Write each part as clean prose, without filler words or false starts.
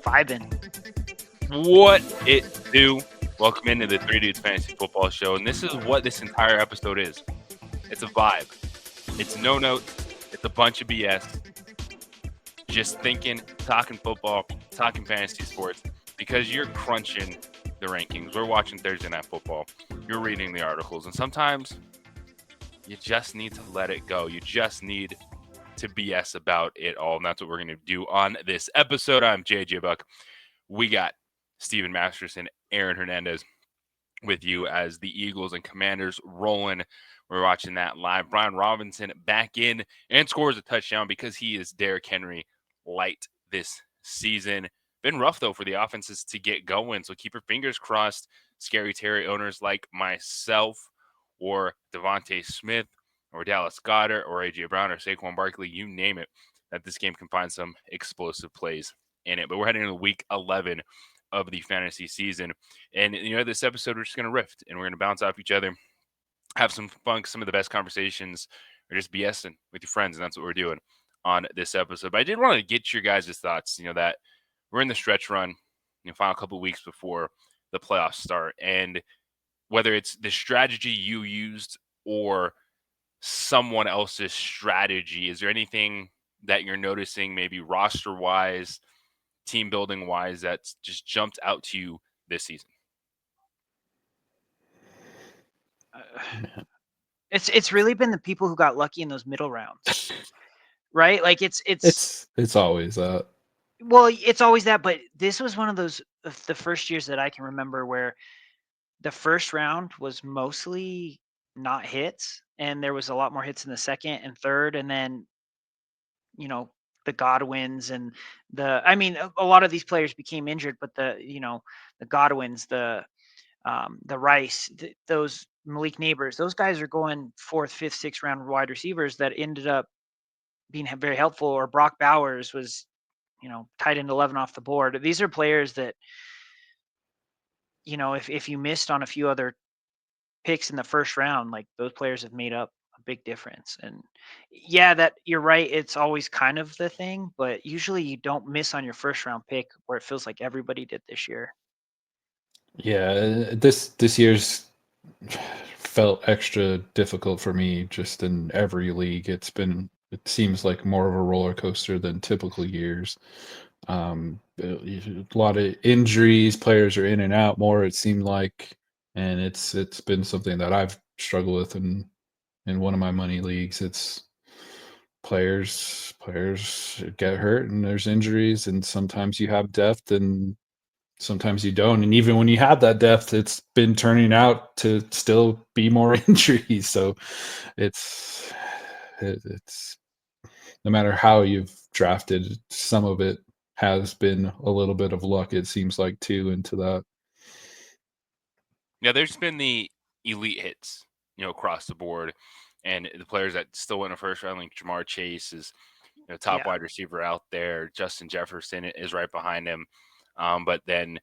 Vibing. What it do? Welcome into the Three Dudes Fantasy Football Show, and this is what this entire episode is. It's a vibe. It's no notes. It's a bunch of BS. Just thinking, talking football, talking fantasy sports, because you're crunching the rankings. We're watching Thursday Night Football. You're reading the articles, and sometimes you just need to let it go. You just need to BS about it all, and that's what we're going to do on this episode. I'm JJ Buck. We got Steven Masterson, Aaron Hernandez with you as the Eagles and Commanders rolling. We're watching that live. Brian Robinson back in and scores a touchdown because he is Derrick Henry light this season. Been rough, though, for the offenses to get going, so keep your fingers crossed. Scary Terry owners like myself or Devontae Smith or Dallas Goedert or A.J. Brown or Saquon Barkley, you name it, that this game can find some explosive plays in it. But we're heading into week 11 of the fantasy season. And, this episode, we're just going to riff and we're going to bounce off each other, have some fun, some of the best conversations, or just BSing with your friends. And that's what we're doing on this episode. But I did want to get your guys' thoughts, that we're in the stretch run, final couple of weeks before the playoffs start. And whether it's the strategy you used or someone else's strategy, is there anything that you're noticing maybe roster-wise, team building wise, that's just jumped out to you this season? It's really been the people who got lucky in those middle rounds, right? Like it's always that. Well, it's always that, but this was one of those the first years that I can remember where the first round was mostly not hits, and there was a lot more hits in the second and third, and then the Godwins and a lot of these players became injured, but the Godwins, the Rice, those Malik Neighbors, those guys are going fourth, fifth, sixth round wide receivers that ended up being very helpful. Or Brock Bowers was, tight end 11 off the board. These are players that, if you missed on a few other picks in the first round, like those players have made up a big difference. And yeah, that you're right. It's always kind of the thing, but usually you don't miss on your first round pick where it feels like everybody did this year. Yeah, this year's felt extra difficult for me just in every league. It seems like more of a roller coaster than typical years. A lot of injuries, players are in and out more, it seemed like, and it's been something that I've struggled with in one of my money leagues. It's players get hurt and there's injuries, and sometimes you have depth and sometimes you don't. And even when you have that depth, it's been turning out to still be more injuries. So it's no matter how you've drafted, some of it has been a little bit of luck, it seems like, too, into that. Yeah, there's been the elite hits, across the board, and the players that still went in the first round, like Jamar Chase is top wide receiver out there. Justin Jefferson is right behind him. But then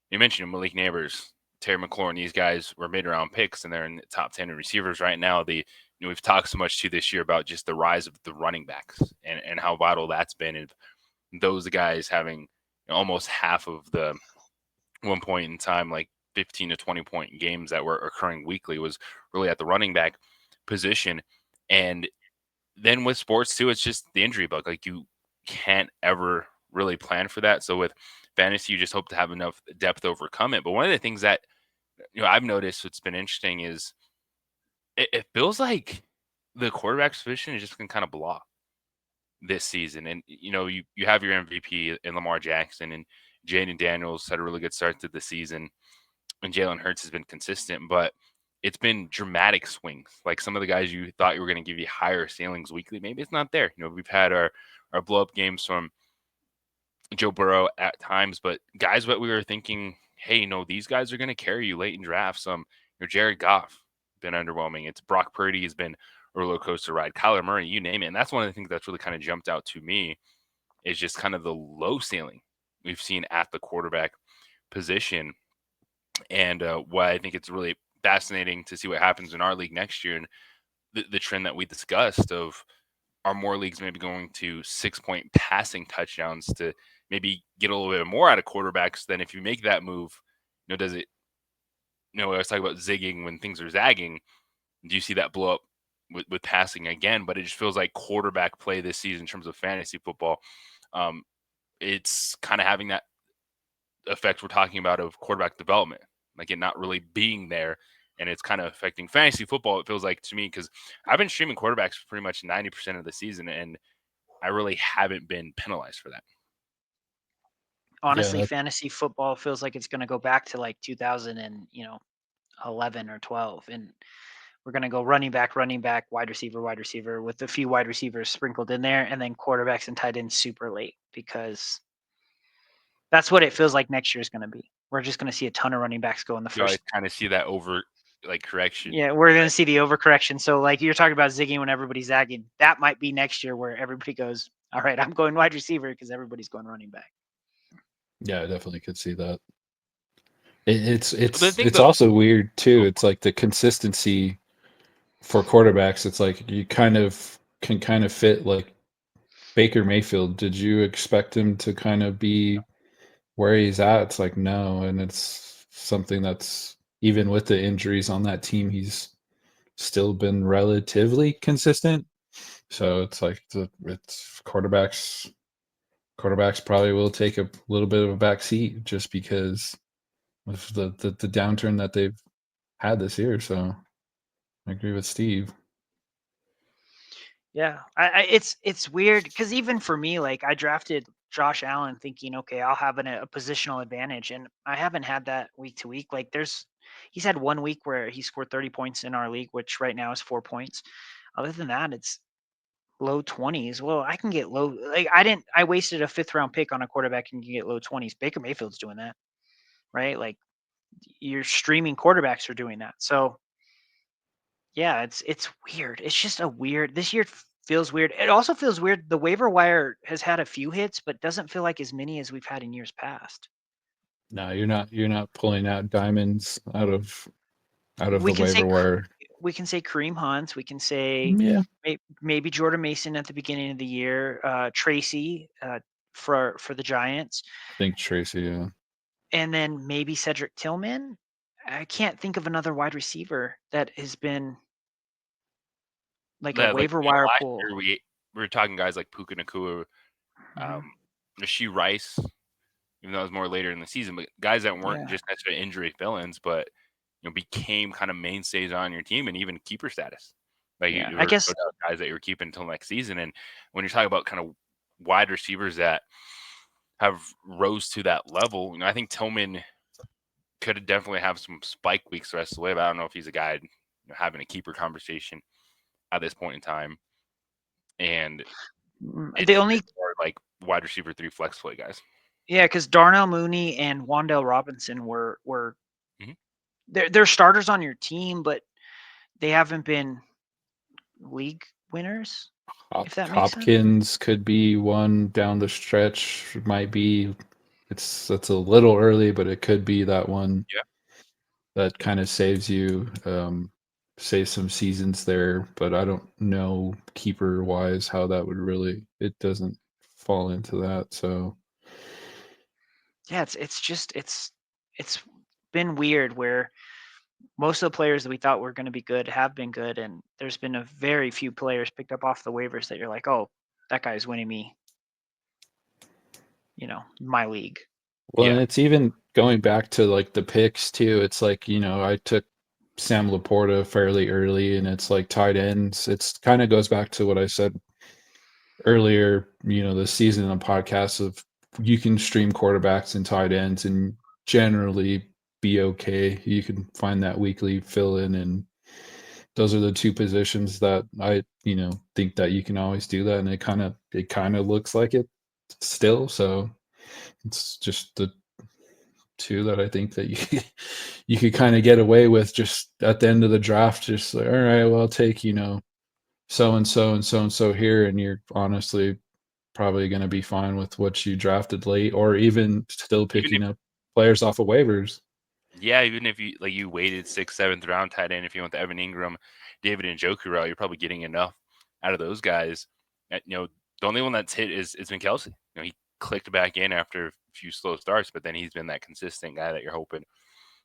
you mentioned Malik Neighbors, Terry McLaurin. These guys were mid-round picks, and they're in the top 10 receivers right now. We've talked so much too this year about just the rise of the running backs and how vital that's been. And those guys having almost half of the one point in time, like 15 to 20 point games that were occurring weekly, was really at the running back position. And then with sports too, it's just the injury bug. Like you can't ever really plan for that. So with fantasy, you just hope to have enough depth to overcome it. But one of the things that I've noticed what's been interesting is it feels like the quarterback position is just going to kind of blah this season. And you have your MVP in Lamar Jackson, and Jaden Daniels had a really good start to the season, and Jalen Hurts has been consistent, but it's been dramatic swings. Like some of the guys you thought you were going to give you higher ceilings weekly, maybe it's not there. We've had our blow up games from Joe Burrow at times, but guys that we were thinking, hey, these guys are going to carry you late in drafts. Jared Goff been underwhelming. It's Brock Purdy has been a roller coaster ride. Kyler Murray, you name it. And that's one of the things that's really kind of jumped out to me is just kind of the low ceiling we've seen at the quarterback position. And what I think it's really fascinating to see what happens in our league next year, and the trend that we discussed of are more leagues maybe going to 6-point passing touchdowns to maybe get a little bit more out of quarterbacks, then if you make that move, does it, I was talking about zigging when things are zagging. Do you see that blow up with passing again? But it just feels like quarterback play this season in terms of fantasy football. It's kind of having that effect we're talking about of quarterback development, like it not really being there. And it's kind of affecting fantasy football, it feels like to me, because I've been streaming quarterbacks for pretty much 90% of the season, and I really haven't been penalized for that. Honestly, Yeah, fantasy football feels like it's going to go back to like 2011 or 12, and we're going to go running back, wide receiver, with a few wide receivers sprinkled in there, and then quarterbacks and tight ends super late, because that's what it feels like next year is going to be. We're just going to see a ton of running backs go in the I first. kind of see that over correction. Yeah, we're going to see the overcorrection. So like you're talking about zigging when everybody's zagging. That might be next year where everybody goes, all right, I'm going wide receiver because everybody's going running back. yeah, I definitely could see that. It's The thing it's though, also weird too. It's like the consistency for quarterbacks. It's like you kind of can kind of fit like Baker Mayfield. Did you expect him to kind of be where he's at? It's like no, and it's something that's even with the injuries on that team, he's still been relatively consistent. So it's like it's quarterbacks. Quarterbacks probably will take a little bit of a back seat just because of the downturn that they've had this year. So I agree with Steve. Yeah, it's weird because even for me, like I drafted Josh Allen thinking, okay, I'll have a positional advantage, and I haven't had that week to week. Like he's had 1 week where he scored 30 points in our league, which right now is 4 points. Other than that, it's low 20s. Well, I can get low. Like I wasted a 5th round pick on a quarterback and you get low 20s. Baker Mayfield's doing that, right? Like your streaming quarterbacks are doing that. So yeah, it's weird. It's just a weird. This year feels weird. It also feels weird. The waiver wire has had a few hits, but doesn't feel like as many as we've had in years past. No, you're not pulling out diamonds out of We the can say waiver wire. we can say Kareem Hunt. We can say Yeah, maybe Jordan Mason at the beginning of the year. Tracy for the Giants, I think Tracy. Yeah, and then maybe Cedric Tillman. I can't think of another wide receiver that has been like a yeah, waiver wire last pull. year we were talking guys like Puka Nacua, Rasheed Rice, even though it was more later in the season, but guys that weren't Yeah. just necessarily injury fill-ins, but became kind of mainstays on your team and even keeper status. Like Yeah, you I were guess guys that you were keeping until next season. And when you're talking about kind of wide receivers that have rose to that level, I think Tillman could definitely have some spike weeks the rest of the way, but I don't know if he's a guy having a keeper conversation at this point in time. And the it's only more like wide receiver 3 flex play guys. Yeah, because Darnell Mooney and Wandale Robinson were Mhm. they're starters on your team, but they haven't been league winners, if that makes sense. Hopkins could be one down the stretch. Might be. That's a little early, but it could be that one. Yeah. That kind of saves you, save some seasons there. But I don't know keeper wise how that would really. It doesn't fall into that. So Yeah, it's been weird where most of the players that we thought were going to be good have been good, and there's been a very few players picked up off the waivers that you're like, oh, that guy's winning me, my league. well, and Yeah. it's even going back to like the picks too. It's like I took Sam Laporta fairly early, and it's like tight ends. It's kind of goes back to what I said earlier, this season on podcast of you can stream quarterbacks and tight ends and generally be okay. You can find that weekly fill in, and those are the two positions that I, think that you can always do that, and it kind of looks like it still. So it's just the two that I think that you could kind of get away with just at the end of the draft. Just like, all right, well, I'll take so and so and so and so here, and you're honestly probably going to be fine with what you drafted late, or even still Even if picking up players off of waivers. even if you waited 6th, 7th round tight end, if you want the Evan Ingram, David Njoku route, you're probably getting enough out of those guys. The only one that's hit is been Kelsey. He clicked back in after a few slow starts, but then he's been that consistent guy that you're hoping,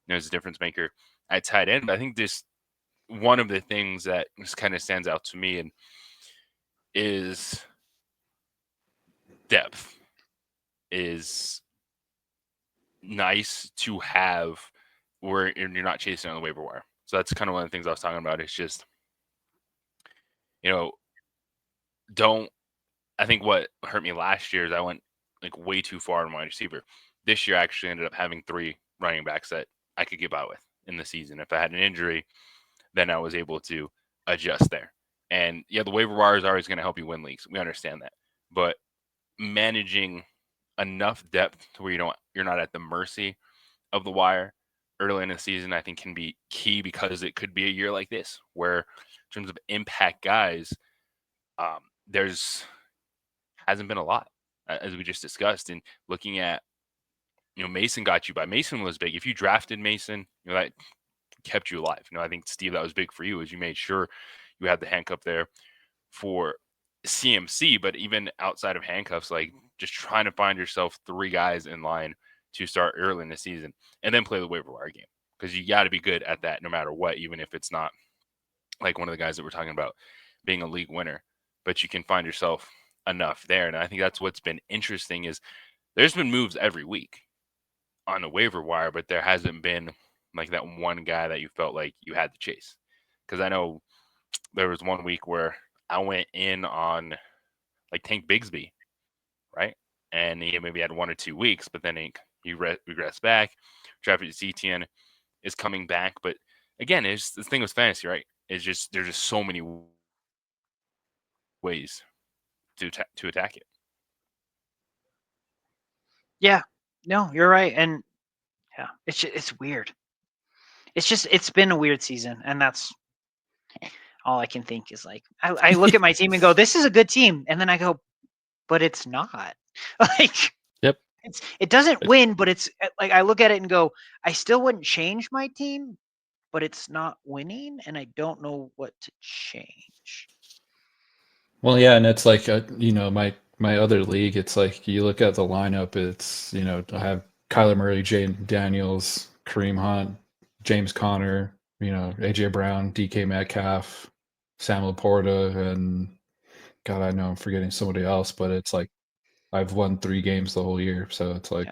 is a difference maker at tight end. But I think this one of the things that just kind of stands out to me and is depth is nice to have where you're not chasing on the waiver wire. So that's kind of one of the things I was talking about. It's just, I think what hurt me last year is I went like way too far on wide receiver. This year I actually ended up having 3 running backs that I could get by with in the season. If I had an injury, then I was able to adjust there. And yeah, the waiver wire is always going to help you win leagues. We understand that. But managing enough depth to where you're not at the mercy of the wire early in the season, I think can be key, because it could be a year like this where in terms of impact guys, there's hasn't been a lot, as we just discussed. And looking at, Mason got you by. Mason was big. If you drafted Mason, that kept you alive. I think, Steve, that was big for you, as you made sure you had the handcuff there for CMC. But even outside of handcuffs, like just trying to find yourself 3 guys in line to start early in the season and then play the waiver wire game, because you got to be good at that no matter what, even if it's not like one of the guys that we're talking about being a league winner, but you can find yourself enough there. And I think that's what's been interesting, is there's been moves every week on the waiver wire, but there hasn't been like that one guy that you felt like you had to chase. Because I know there was one week where I went in on like Tank Bigsby, right? And he maybe had 1 or 2 weeks, but then he regressed back. Travis Etienne is coming back. But again, it's the thing with fantasy, right? It's just there's just so many ways to attack it. Yeah, no, you're right. And yeah, it's weird. It's been a weird season, and that's all I can think is like, I look at my team and go, this is a good team. And then I go, but it's not. Like, Yep. It doesn't win, but it's like, I look at it and go, I still wouldn't change my team, but it's not winning, and I don't know what to change. Well, yeah, and it's like my other league. It's like you look at the lineup. It's I have Kyler Murray, Jane Daniels, Kareem Hunt, James Conner, AJ Brown, DK Metcalf, Sam Laporta, and God, I know I'm forgetting somebody else, but it's like I've won 3 games the whole year, so it's like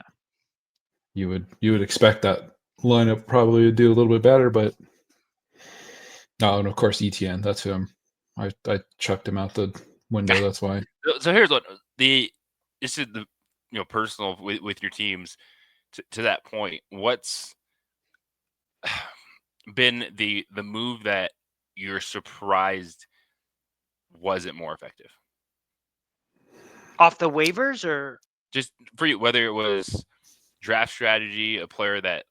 you would expect that lineup probably to do a little bit better, but no, and of course ETN. That's who I chucked him out the window. That's why. So here's what this is the personal with your teams to that point. What's been the move that you're surprised wasn't more effective off the waivers, or just for you, whether it was draft strategy, a player that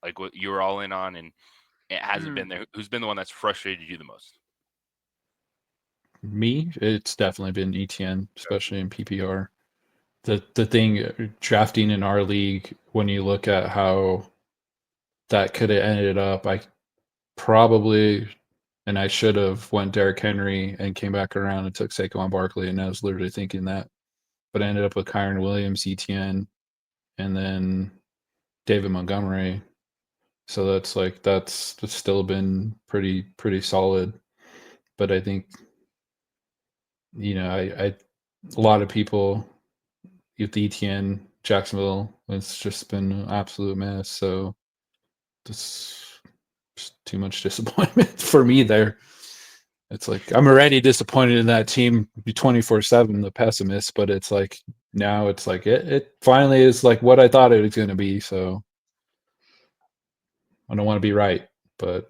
like what you were all in on and it hasn't been there? Who's been the one that's frustrated you the most? Me, it's definitely been ETN, especially in PPR. The thing drafting in our league, when you look at how that could have ended up, I probably and I should have went Derrick Henry and came back around and took Saquon Barkley, and I was literally thinking that. But I ended up with Kyron Williams, ETN, and then David Montgomery. So that's still been pretty solid. But I think I a lot of people with ETN Jacksonville, it's just been an absolute mess. So just too much disappointment for me there. It's like I'm already disappointed in that team 24/7, the pessimist, but it's like now it's like it finally is like what I thought it was going to be. So I don't want to be right, but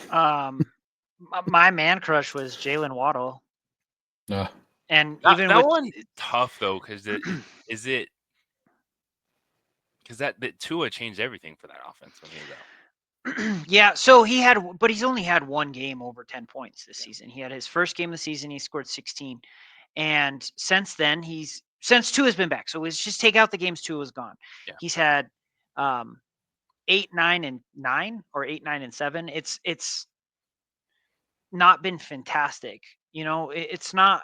my man crush was Jalen Waddle. And that, even that with one tough though, because that Tua changed everything for that offense when he was out. Yeah, so he's only had 1 game over 10 points this season. He had his first game of the season, he scored 16. And since then, since Tua's been back, so it's just take out the games Tua was gone. Yeah. He's had 8, 9, and 9, or 8, 9, and 7. It's not been fantastic. It's not.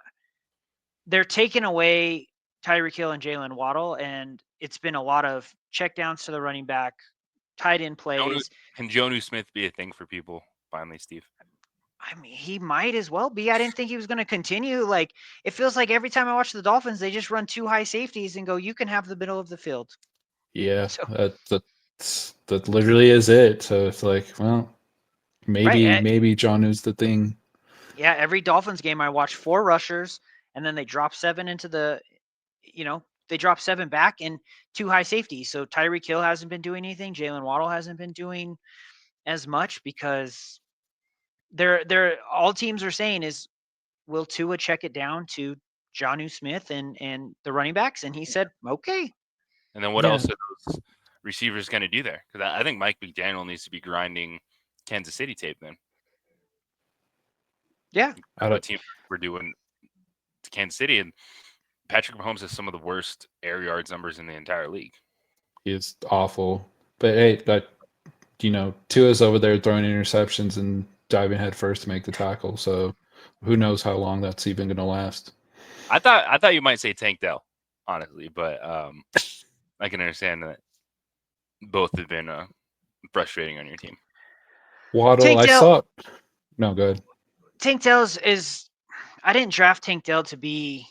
They're taking away Tyreek Hill and Jalen Waddle, and it's been a lot of checkdowns to the running back, tight end plays. Can Jonnu Smith be a thing for people finally, Steve? I mean, he might as well be. I didn't think he was going to continue. Like, it feels like every time I watch the Dolphins, they just run 2 high safeties and go, you can have the middle of the field. Yeah, So- that literally is it. So it's like, well, maybe Jonnu's the thing. Yeah, every Dolphins game I watch 4 rushers, and then they drop 7 into the, they drop 7 back and 2 high safeties. So Tyreek Hill hasn't been doing anything. Jalen Waddle hasn't been doing as much because they're all teams are saying is, will Tua check it down to Jonnu Smith and the running backs? And he said, okay. And then what Yeah. else are those receivers going to do there? Because I think Mike McDaniel needs to be grinding Kansas City tape then. Yeah. What team we're doing to Kansas City, and Patrick Mahomes has some of the worst air yards numbers in the entire league. He is awful. But hey, Tua's over there throwing interceptions and diving head first to make the tackle. So who knows how long that's even going to last? I thought you might say Tank Dell, honestly, but I can understand that both have been frustrating on your team. Waddle, Tank I Dell- saw. No, go ahead. Tank Dell is I didn't draft Tank Dell to be.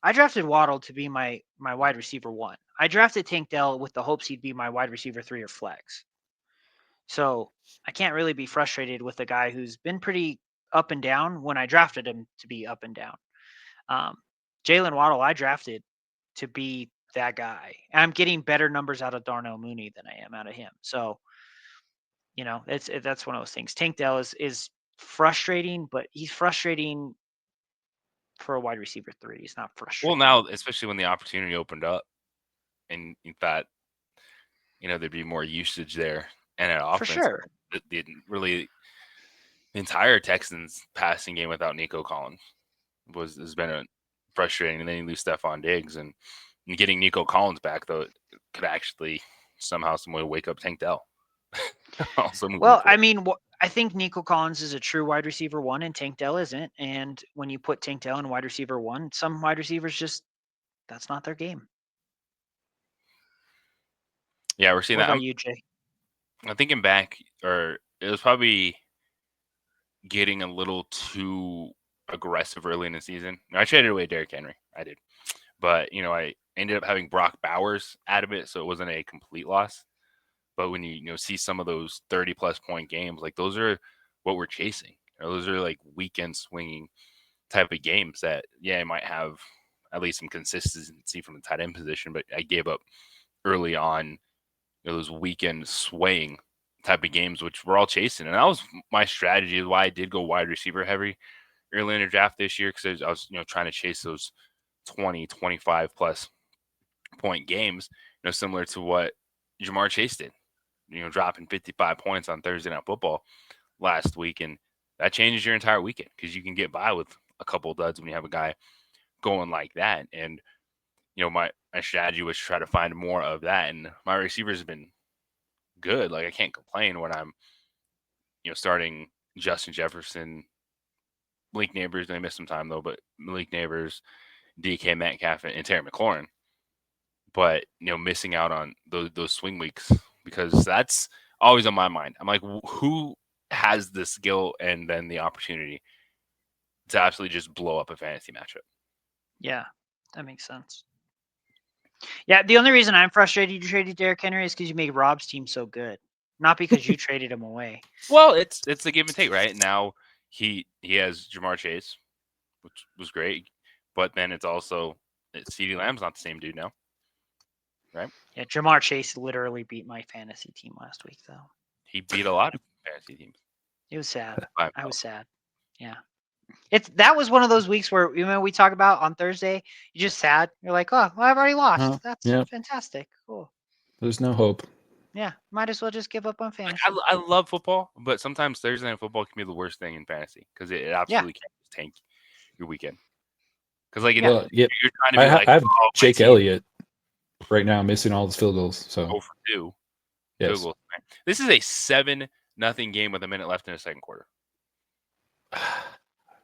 I drafted Waddle to be my wide receiver 1. I drafted Tank Dell with the hopes he'd be my wide receiver 3 or flex. So I can't really be frustrated with a guy who's been pretty up and down when I drafted him to be up and down. Jalen Waddle, I drafted to be that guy. I'm getting better numbers out of Darnell Mooney than I am out of him. So, that's one of those things. Tank Dell is frustrating, but he's frustrating for a wide receiver 3. He's not frustrating. Well, now, especially when the opportunity opened up and you thought, there'd be more usage there and an offense. For sure. The entire Texans passing game without Nico Collins has been frustrating. And then you lose Stephon Diggs, and getting Nico Collins back, though, it could actually somehow, some way wake up Tank Dell. Well, I mean, I think Nico Collins is a true wide receiver 1 and Tank Dell isn't. And when you put Tank Dell in wide receiver 1, some wide receivers just, that's not their game. Yeah, we're seeing What that. about you, Jay? I'm thinking back, or it was probably getting a little too aggressive early in the season. I traded away Derrick Henry. I did. But, I ended up having Brock Bowers out of it, so it wasn't a complete loss. But when you see some of those 30-plus point games, like those are what we're chasing. Those are like weekend swinging type of games that, it might have at least some consistency from the tight end position, but I gave up early on those weekend swaying type of games, which we're all chasing. And that was my strategy, is why I did go wide receiver heavy early in the draft this year, because I was trying to chase those 20, 25 plus point games, similar to what Ja'Marr Chase did, dropping 55 points on Thursday Night Football last week. And that changes your entire weekend, because you can get by with a couple of duds when you have a guy going like that. And, my strategy was to try to find more of that. And my receivers have been good. Like, I can't complain when I'm, starting Justin Jefferson, Malik Neighbors. They missed some time though, but Malik Neighbors, DK Metcalf, and Terry McLaurin. But, missing out on those swing weeks, because that's always on my mind. I'm like, who has the skill and then the opportunity to absolutely just blow up a fantasy matchup? Yeah, that makes sense. Yeah, the only reason I'm frustrated you traded Derrick Henry is because you made Rob's team so good, not because you traded him away. Well, it's the give and take, right? Now he has Ja'Marr Chase, which was great, but then it's also CeeDee Lamb's not the same dude now, right? Yeah, Ja'Marr Chase literally beat my fantasy team last week, though. He beat a lot of fantasy teams. It was sad. I I was sad. Yeah. That was one of those weeks where, we talk about on Thursday, you're just sad. You're like, oh, well, I've already lost. That's fantastic. Cool. There's no hope. Yeah. Might as well just give up on fantasy. I love football, but sometimes Thursday Night Football can be the worst thing in fantasy, because it absolutely can just tank your weekend. Because you're trying to be I have Jake Elliott right now missing all his field goals. So 0 for 2. Yes. Field goals. This is a 7-0 game with a minute left in the second quarter.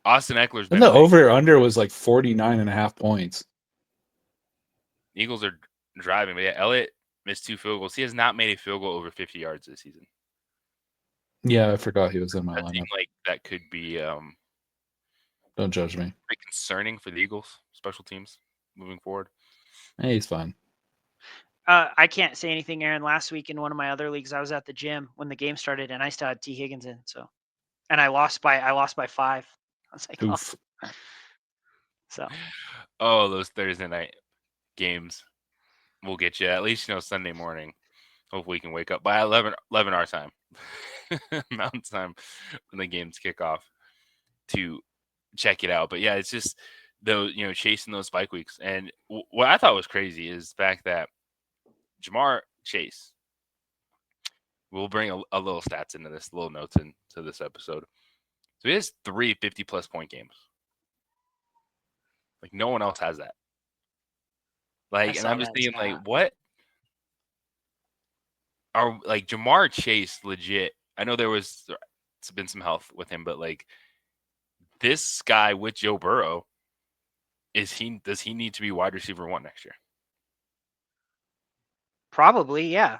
Austin Eckler's been and the over under was like 49.5 points. Eagles are driving. But yeah, Elliott missed 2 field goals. He has not made a field goal over 50 yards this season. Yeah, I forgot he was in my That seemed lineup. like that could be Don't judge me. pretty concerning for the Eagles special teams moving forward. Hey, he's fine. I can't say anything, Aaron. Last week in one of my other leagues, I was at the gym when the game started, and I still had T. Higgins in. So, and I lost by 5. I was like, oh. Oof. So Oh, those Thursday night games will get you at least Sunday morning. Hopefully, we can wake up by 11 our time, Mountain Time, when the games kick off to check it out. But yeah, it's just those chasing those spike weeks. And what I thought was crazy is the fact that Ja'Marr Chase. We'll bring a little stats into this, little notes into this episode. So he has 3 50-plus point games. Like, no one else has that. Like, and I'm just thinking, like, what are, like, Ja'Marr Chase legit? I know it's been some health with him, but, like, this guy with Joe Burrow, does he need to be wide receiver 1 next year? probably, yeah.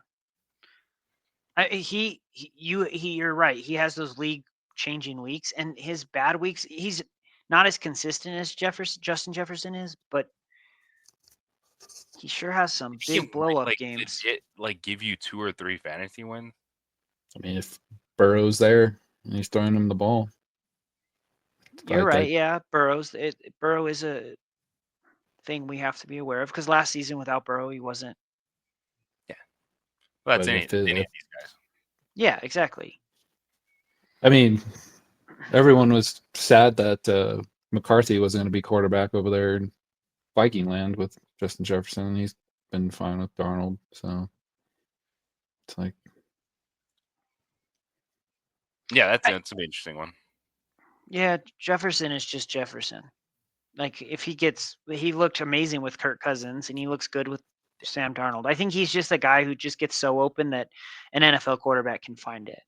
You're right. He has those league-changing weeks, and his bad weeks, he's not as consistent as Justin Jefferson is, but he sure has some big blow-up games. Legit, like, give you 2 or 3 fantasy wins. I mean, if Burrow's there and he's throwing him the ball. You're right. Yeah, Burrow is a thing we have to be aware of because last season without Burrow, he wasn't. Yeah, well, that's But any of these guys. Yeah, exactly. I mean, everyone was sad that McCarthy wasn't going to be quarterback over there in Viking land with Justin Jefferson. He's been fine with Darnold, so it's like, yeah, that's an interesting one. Yeah, Jefferson is just Jefferson. Like if he looked amazing with Kirk Cousins, and he looks good with Sam Darnold. I think he's just a guy who just gets so open that an NFL quarterback can find it.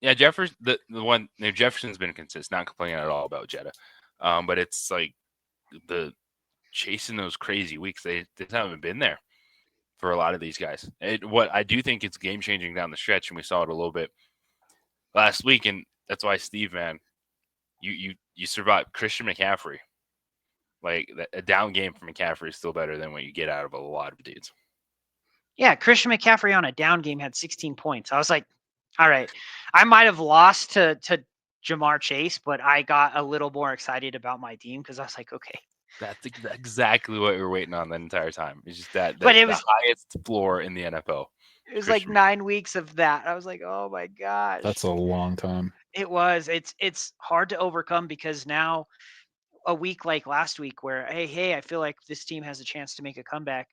Yeah, Jefferson, the one Jefferson's been consistent, not complaining at all about Jetta. But it's like the chasing those crazy weeks, they haven't been there for a lot of these guys. What I do think it's game changing down the stretch, and we saw it a little bit last week, and that's why Steve, man, you survived Christian McCaffrey. Like a down game from McCaffrey is still better than what you get out of a lot of dudes. Yeah, Christian McCaffrey on a down game had 16 points. I was like, all right, I might have lost to Ja'Marr Chase, but I got a little more excited about my team because I was like, okay. That's exactly what we were waiting on the entire time. It's just that but it was the highest floor in the NFL. It was like 9 weeks of that. I was like, oh my gosh. That's a long time. It was. It's hard to overcome because now a week like last week where, hey, I feel like this team has a chance to make a comeback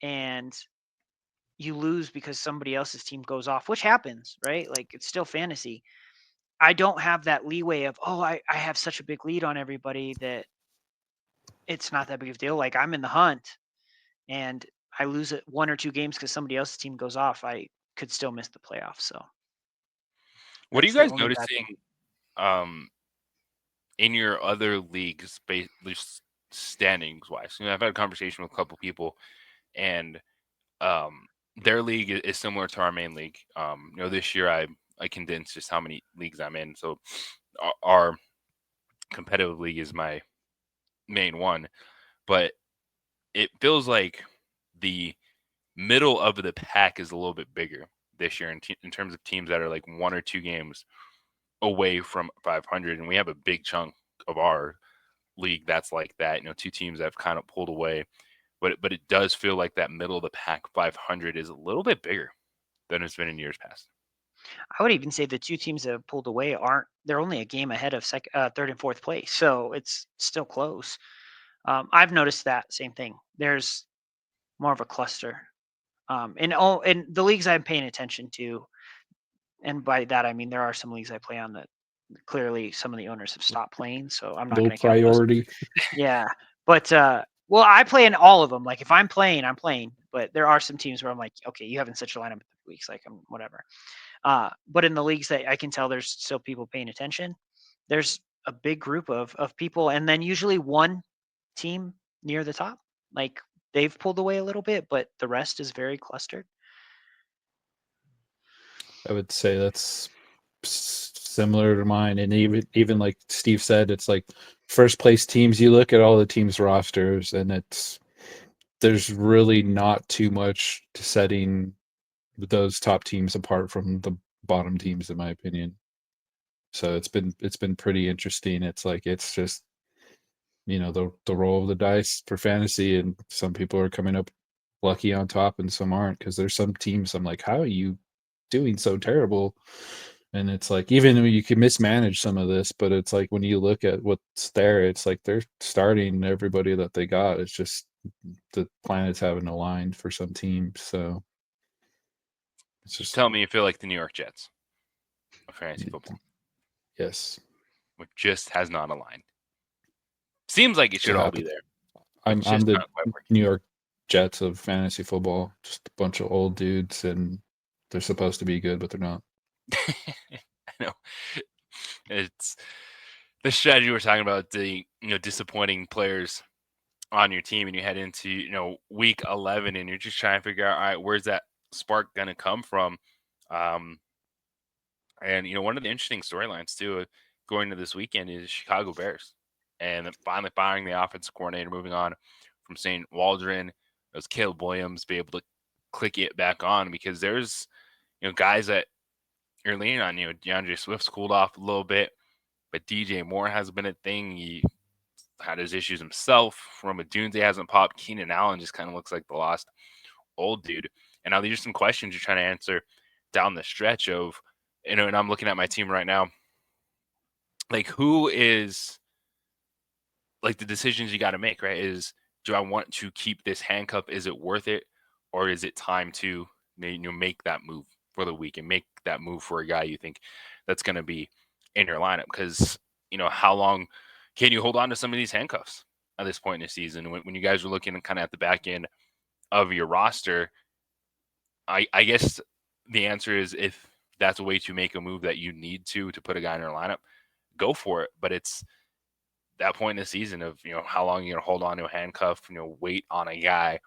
and you lose because somebody else's team goes off, which happens, right? Like it's still fantasy. I don't have that leeway of, I have such a big lead on everybody that it's not that big of a deal. Like I'm in the hunt and I lose it 1 or 2 games because somebody else's team goes off. I could still miss the playoffs. So what are you guys noticing in your other leagues, standings wise? I've had a conversation with a couple people, and their league is similar to our main league. This year I condensed just how many leagues I'm in. So our competitive league is my main one, but it feels like the middle of the pack is a little bit bigger this year in terms of teams that are like 1 or 2 games away from 500, and we have a big chunk of our league that's like that. 2 teams that have kind of pulled away, but it does feel like that middle of the pack 500 is a little bit bigger than it's been in years past. I would even say the 2 teams that have pulled away they're only a game ahead of third and fourth place, so it's still close. I've noticed that same thing. There's more of a cluster, in the leagues I'm paying attention to, and by that I mean there are some leagues I play on that clearly some of the owners have stopped playing, so I'm not going to count priority. Yeah, but well, I play in all of them. Like if I'm playing, but there are some teams where I'm like, okay, you haven't set your lineup weeks, like I'm whatever. But in the leagues that I can tell there's still people paying attention, there's a big group of people, and then usually one team near the top. Like they've pulled away a little bit, but the rest is very clustered. I would say that's similar to mine, and even like Steve said, it's like first place teams. You look at all the teams' rosters, and there's really not too much to setting those top teams apart from the bottom teams, in my opinion. So it's been pretty interesting. It's just the roll of the dice for fantasy, and some people are coming up lucky on top, and some aren't, because there's some teams I'm like, how are you doing so terrible? And it's like, even though you can mismanage some of this, but it's like when you look at what's there, it's like they're starting everybody that they got. It's just the planets haven't aligned for some teams. So it's just, Tell me you feel like the New York Jets of fantasy football, yes, which just has not aligned. Seems like it should all be there. I'm just the not quite working. New York Jets of fantasy football. Just a bunch of old dudes, and they're supposed to be good, but they're not. I know. It's the strategy we're talking about, the disappointing players on your team, and you head into week 11, and you're just trying to figure out, all right, where's that spark going to come from? And one of the interesting storylines too, going to this weekend, is Chicago Bears, and finally firing the offensive coordinator, moving on from St. Waldron. Does Caleb Williams be able to click it back on? Because there's guys that you're leaning on. DeAndre Swift's cooled off a little bit, but DJ Moore has been a thing. He had his issues himself. Roma Dunze hasn't popped. Keenan Allen just kind of looks like the lost old dude. And now these are some questions you're trying to answer down the stretch of, and I'm looking at my team right now. Like, who is, like, the decisions you got to make, right? Do I want to keep this handcuff? Is it worth it? Or is it time to make that move for the week and make that move for a guy you think that's going to be in your lineup? Because, how long can you hold on to some of these handcuffs at this point in the season? When you guys are looking kind of at the back end of your roster, I guess the answer is, if that's a way to make a move that you need to put a guy in your lineup, go for it. But it's that point in the season of, how long you're going to hold on to a handcuff, wait on a guy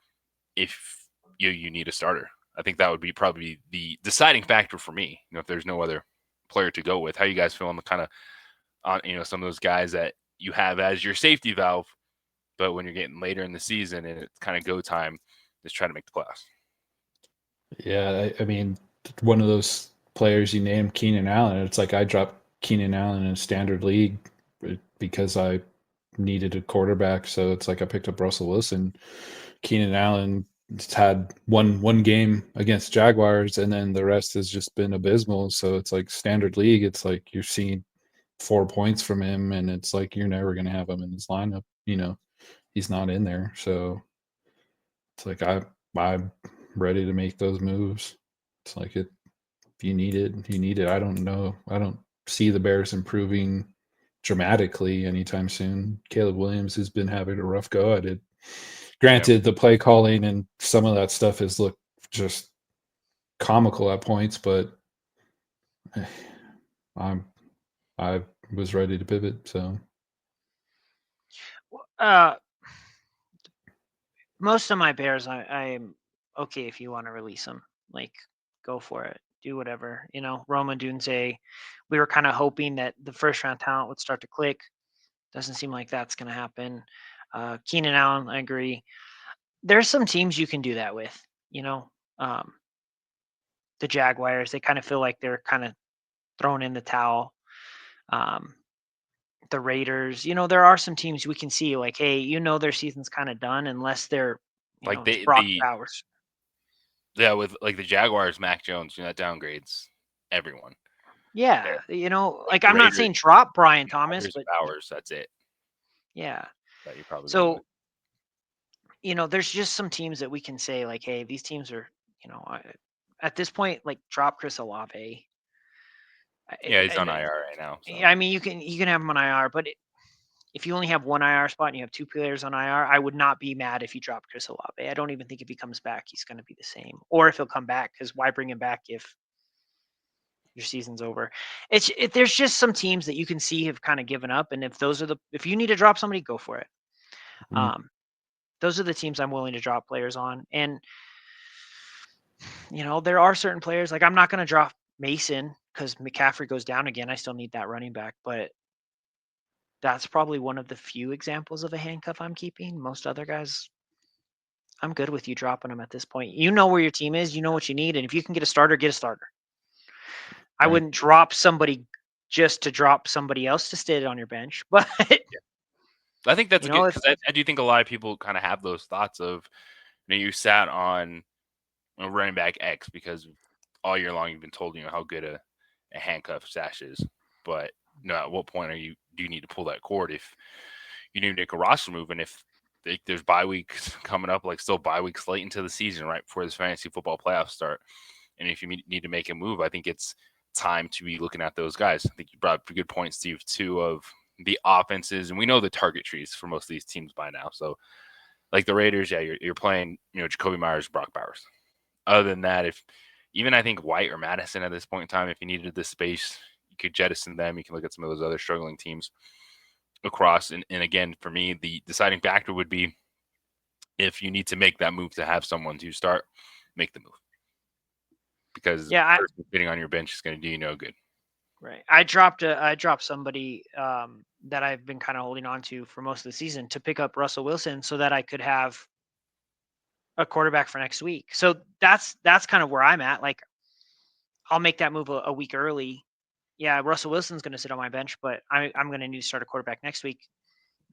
if you need a starter. I think that would be probably the deciding factor for me, if there's no other player to go with. How you guys feeling kind of on, some of those guys that you have as your safety valve, but when you're getting later in the season and it's kind of go time, just try to make the playoffs? Yeah, I mean, one of those players you named, Keenan Allen, it's like I dropped Keenan Allen in a standard league because I needed a quarterback. So it's like I picked up Russell Wilson. Keenan Allen had one game against Jaguars, and then the rest has just been abysmal. So it's like standard league, it's like you're seeing 4 points from him, and it's like you're never going to have him in this lineup. He's not in there. So it's like I'm ready to make those moves. It's like if you need it, you need it. I don't know. I don't see the Bears improving dramatically anytime soon. Caleb Williams has been having a rough go at it. Granted, the play calling and some of that stuff has looked just comical at points, but I was ready to pivot. So Most of my Bears, I'm okay if you want to release them. Like, go for it. Do whatever. Roma Dunze, we were kind of hoping that the first round talent would start to click. Doesn't seem like that's going to happen. Keenan Allen, I agree. There's some teams you can do that with. The Jaguars, they kind of feel like they're kind of thrown in the towel. The Raiders, there are some teams we can see like, hey, their season's kind of done unless they're Like it's Brock Bowers. Yeah, with like the Jaguars, Mac Jones, that downgrades everyone. Yeah, Like I'm not saying drop Brian Thomas, but Bowers, that's it. Yeah. That you're probably So, there's just some teams that we can say like, hey, these teams are, at this point, like, drop Chris Olave. Yeah, he's on IR right now. So. I mean, you can have him on IR, but if you only have one IR spot and you have two players on IR, I would not be mad if you drop Chris Olave. I don't even think if he comes back, he's going to be the same, or if he'll come back, because why bring him back if your season's over? There's just some teams that you can see have kind of given up, and if you need to drop somebody, go for it. Those are the teams I'm willing to drop players on. And, there are certain players, like I'm not going to drop Mason because McCaffrey goes down again. I still need that running back, but that's probably one of the few examples of a handcuff I'm keeping. Most other guys, I'm good with you dropping them at this point. You know where your team is, you know what you need, and if you can get a starter, get a starter. I Right. wouldn't drop somebody just to drop somebody else to stay on your bench, but I think that's You a know, good, if- because I do think a lot of people kind of have those thoughts of, you sat on running back X because all year long you've been told how good a handcuff stash is, but at what point do you need to pull that cord if you need to make a roster move, and if there's bye weeks coming up, like still bye weeks late into the season, right before this fantasy football playoffs start, and if you need to make a move, I think it's time to be looking at those guys. I think you brought up a good point, Steve, too, of the offenses, and we know the target trees for most of these teams by now. So, like the Raiders, yeah, you're playing, Jacoby Myers, Brock Bowers. Other than that, I think White or Madison at this point in time, if you needed this space, you could jettison them. You can look at some of those other struggling teams across. And again, for me, the deciding factor would be if you need to make that move to have someone to start, make the move. Because sitting on your bench is going to do you no good. Right. I dropped somebody that I've been kind of holding on to for most of the season to pick up Russell Wilson so that I could have a quarterback for next week. So that's kind of where I'm at. Like I'll make that move a week early. Yeah, Russell Wilson's going to sit on my bench, but I'm going to need to start a quarterback next week.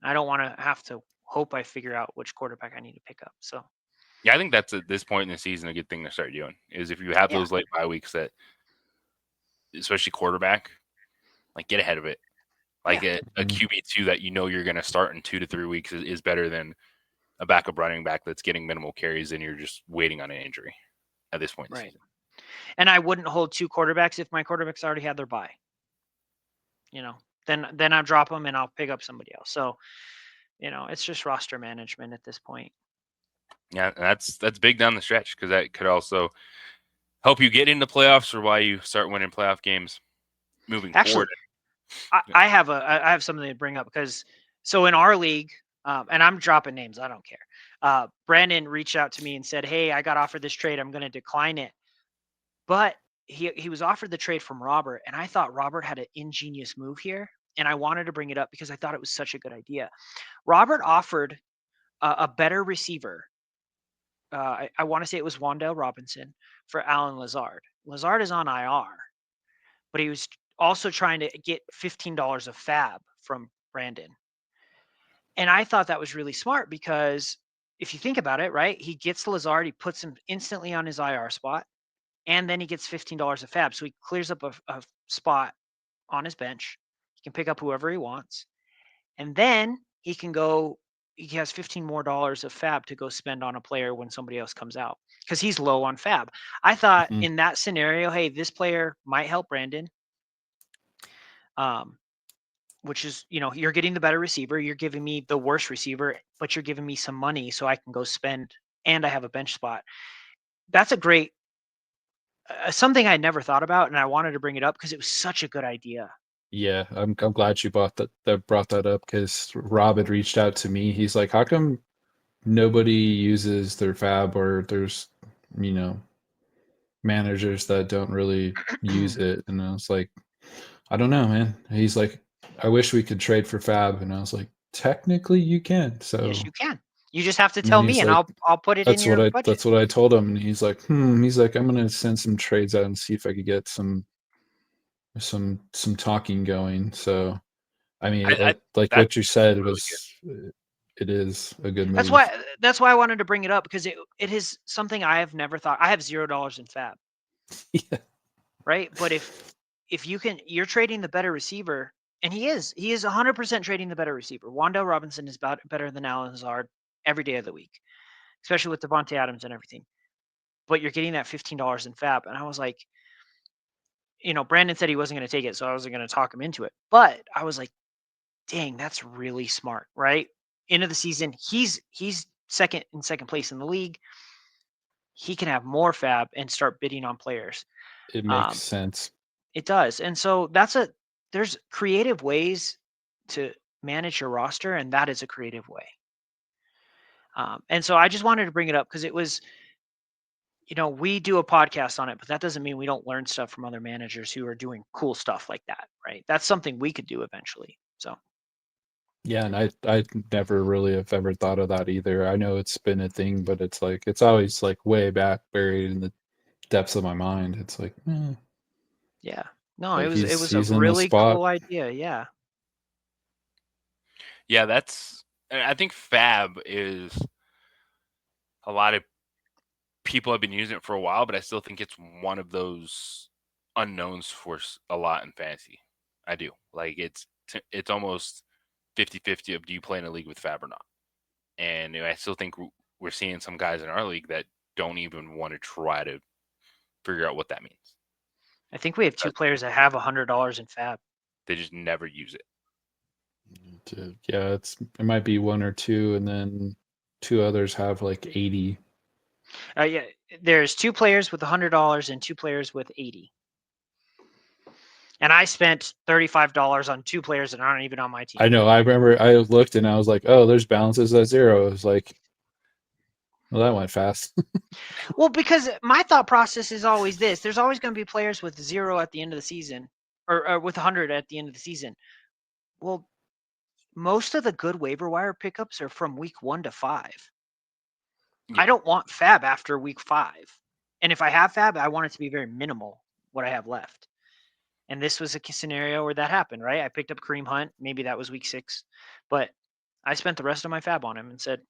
I don't want to have to hope I figure out which quarterback I need to pick up. So yeah, I think that's at this point in the season a good thing to start doing is if you have those late bye weeks that, especially quarterback, like get ahead of it. Like a QB2 that you're going to start in 2 to 3 weeks is better than a backup running back that's getting minimal carries and you're just waiting on an injury at this point in the season. And I wouldn't hold 2 quarterbacks if my quarterbacks already had their bye. Then I'll drop them and I'll pick up somebody else. So, it's just roster management at this point. Yeah, that's big down the stretch because that could also help you get into playoffs or why you start winning playoff games moving forward. I have something to bring up because so in our league, and I'm dropping names, I don't care. Brandon reached out to me and said, "Hey, I got offered this trade. I'm going to decline it." But he was offered the trade from Robert, and I thought Robert had an ingenious move here, and I wanted to bring it up because I thought it was such a good idea. Robert offered a better receiver. I want to say it was Wan'Dale Robinson for Allen Lazard. Lazard is on IR, but he was also trying to get $15 of fab from Brandon. And I thought that was really smart because if you think about it, right, he gets Lazard, he puts him instantly on his IR spot, and then he gets $15 of fab. So he clears up a spot on his bench. He can pick up whoever he wants. And then he has $15 more of fab to go spend on a player when somebody else comes out because he's low on fab. I thought in that scenario, hey, this player might help Brandon. Which is, you're getting the better receiver. You're giving me the worst receiver, but you're giving me some money so I can go spend and I have a bench spot. That's a great, something I never thought about. And I wanted to bring it up because it was such a good idea. Yeah, I'm glad you brought that up because Rob had reached out to me. He's like, how come nobody uses their fab or there's, managers that don't really use it? And I was like, I don't know, man. He's like, I wish we could trade for fab. And I was like, technically you can. So yes, you can. You just have to tell me and I'll put it in your budget. That's what I told him. And he's like, he's like, I'm going to send some trades out and see if I could get some talking going. So, I mean, like what you said was, it is a good move. That's why I wanted to bring it up because it is something I have never thought. I have $0 in fab. Yeah. Right. But if you're trading the better receiver, and he is 100% trading the better receiver. Wan'Dale Robinson is better than Allen Lazard every day of the week, especially with Devontae Adams and everything. But you're getting that $15 in fab. And I was like, Brandon said he wasn't going to take it, so I wasn't going to talk him into it. But I was like, dang, that's really smart, right? End of the season, he's second place in the league. He can have more fab and start bidding on players. It makes sense. It does. And so there's creative ways to manage your roster, and that is a creative way. And so I just wanted to bring it up because it was, we do a podcast on it, but that doesn't mean we don't learn stuff from other managers who are doing cool stuff like that, right? That's something we could do eventually. So Yeah, and I never really have ever thought of that either. I know it's been a thing, but it's like it's always like way back buried in the depths of my mind. It's like, yeah, no, it like was a he's in the really spot. cool idea. Yeah. Yeah, I think Fab is a lot of people have been using it for a while, but I still think it's one of those unknowns for a lot in fantasy. I do. Like it's almost 50-50 of do you play in a league with Fab or not. And I still think we're seeing some guys in our league that don't even want to try to figure out what that means. I think we have 2 players that have $100 in Fab. They just never use it. Yeah, it might be 1 or 2, and then 2 others have like 80. Yeah, there's 2 players with $100 and 2 players with 80. And I spent $35 on 2 players that aren't even on my team. I know. I remember I looked and I was like, oh, there's balances at 0. I was like, well, that went fast. Well, because my thought process is always this: there's always going to be players with 0 at the end of the season, or with 100 at the end of the season. Well, most of the good waiver wire pickups are from week 1 to 5. Yeah. I don't want Fab after week 5, and if I have Fab, I want it to be very minimal what I have left. And this was a scenario where that happened, right? I picked up Kareem Hunt. Maybe that was week 6, but I spent the rest of my Fab on him and said,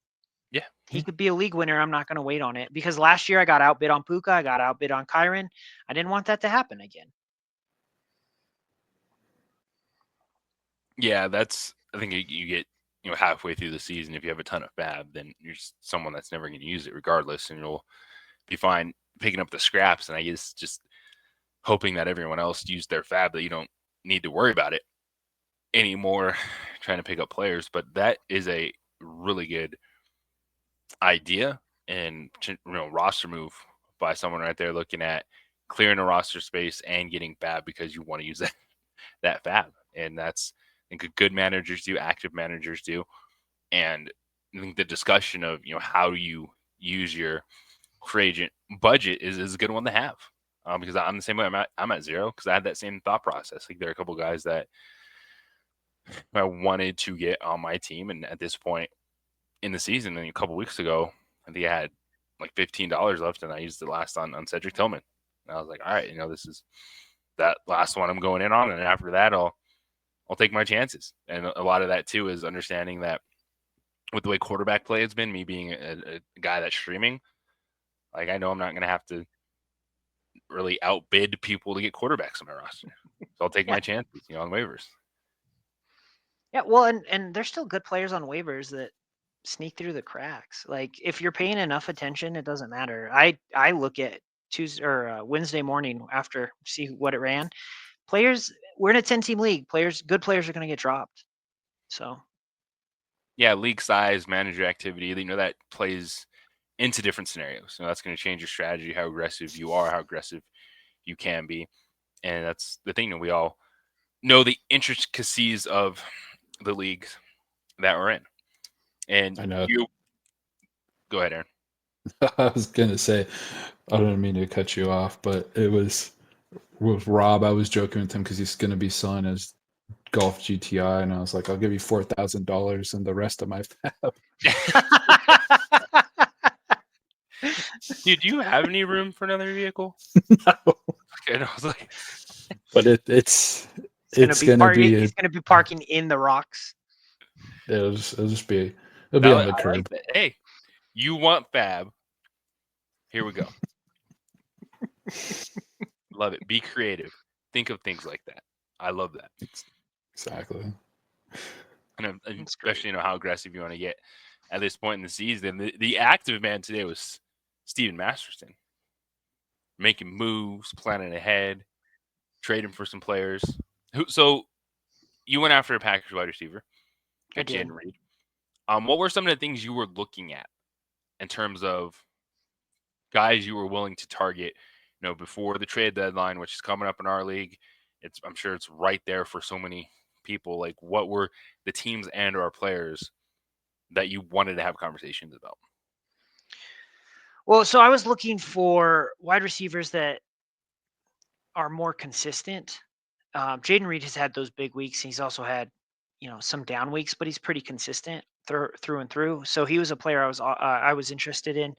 Yeah, he could be a league winner. I'm not going to wait on it because last year I got outbid on Puka. I got outbid on Kyron. I didn't want that to happen again. Yeah, I think you get, halfway through the season, if you have a ton of Fab, then you're someone that's never going to use it regardless, and you'll be fine picking up the scraps. And I guess just hoping that everyone else used their Fab, that you don't need to worry about it anymore trying to pick up players. But that is a really good idea and roster move by someone right there, looking at clearing a roster space and getting Fab because you want to use that Fab. And that's, I think, good managers do, active managers do. And I think the discussion of how you use your free agent budget is a good one to have, because I'm the same way. I'm at 0 because I had that same thought process. Like, there are a couple guys that I wanted to get on my team, and at this point in the season, a couple weeks ago, I think I had like $15 left, and I used it last on Cedric Tillman. And I was like, all right, this is that last one I'm going in on, and after that, I'll take my chances. And a lot of that too is understanding that with the way quarterback play has been, me being a guy that's streaming, like, I know I'm not going to have to really outbid people to get quarterbacks on my roster. So I'll take my chances, on waivers. Yeah, well, and there's still good players on waivers that sneak through the cracks. Like, if you're paying enough attention, it doesn't matter. I look at Tuesday or Wednesday morning after see what it ran. Players, we're in a 10-team league. Good players are going to get dropped. So yeah, league size, manager activity, that plays into different scenarios. So that's going to change your strategy, how aggressive you are, how aggressive you can be. And that's the thing that we all know, the intricacies of the leagues that we're in. And I know. Go ahead, Aaron. I was gonna say, I don't mean to cut you off, but it was with Rob. I was joking with him because he's gonna be selling his Golf GTI, and I was like, I'll give you $4,000 and the rest of my Fab. Dude, do you have any room for another vehicle? No. And I was like, but it's gonna be he's gonna be parking in the rocks. It'll just be on the curb. Like that. Hey, you want Fab? Here we go. Love it. Be creative. Think of things like that. I love that. Exactly. And especially how aggressive you want to get at this point in the season. The active man today was Steven Masterson, making moves, planning ahead, trading for some players. So you went after a Packers wide receiver. I did. Reed. What were some of the things you were looking at in terms of guys you were willing to target, before the trade deadline, which is coming up in our league? I'm sure it's right there for so many people. Like, what were the teams and our players that you wanted to have conversations about? Well, so I was looking for wide receivers that are more consistent. Jaden Reed has had those big weeks. He's also had, some down weeks, but he's pretty consistent through and through. So he was a player I was interested in.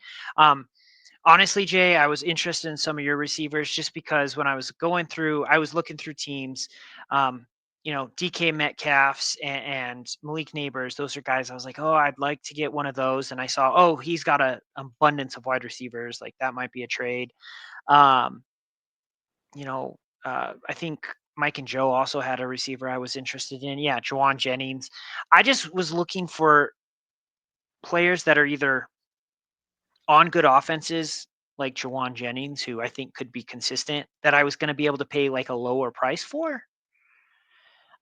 Honestly, Jay, I was interested in some of your receivers just because when I was I was looking through teams. DK Metcalfs and Malik Neighbors. Those are guys I was like, oh, I'd like to get one of those. And I saw, oh, he's got an abundance of wide receivers. Like that might be a trade. Um, I think Mike and Joe also had a receiver I was interested in. Yeah, Juwan Jennings. I just was looking for players that are either on good offenses like Juwan Jennings, who I think could be consistent, that I was going to be able to pay like a lower price for.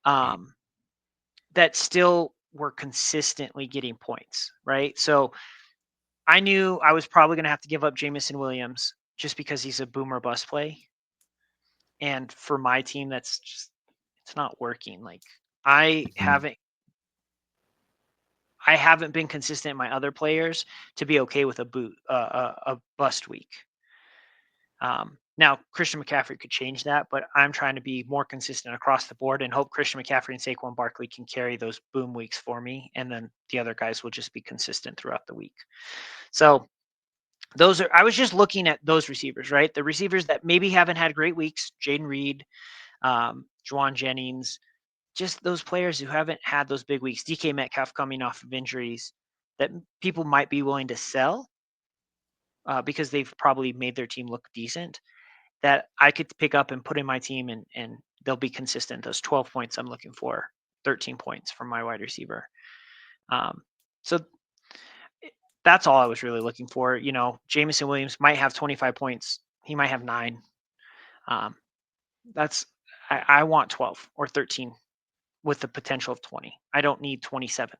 That still were consistently getting points, right? So I knew I was probably going to have to give up Jameson Williams just because he's a boomer bust play. And for my team, it's not working. Like I haven't been consistent in my other players to be okay with a bust week. Now Christian McCaffrey could change that, but I'm trying to be more consistent across the board and hope Christian McCaffrey and Saquon Barkley can carry those boom weeks for me, and then the other guys will just be consistent throughout the week. So I was just looking at those receivers, right? The receivers that maybe haven't had great weeks: Jaden Reed, Juwan Jennings, just those players who haven't had those big weeks. DK Metcalf coming off of injuries that people might be willing to sell because they've probably made their team look decent, that I could pick up and put in my team, and they'll be consistent. Those 12 points I'm looking for, 13 points from my wide receiver. So that's all I was really looking for. Jameson Williams might have 25 points. He might have 9. I want 12 or 13 with the potential of 20. I don't need 27.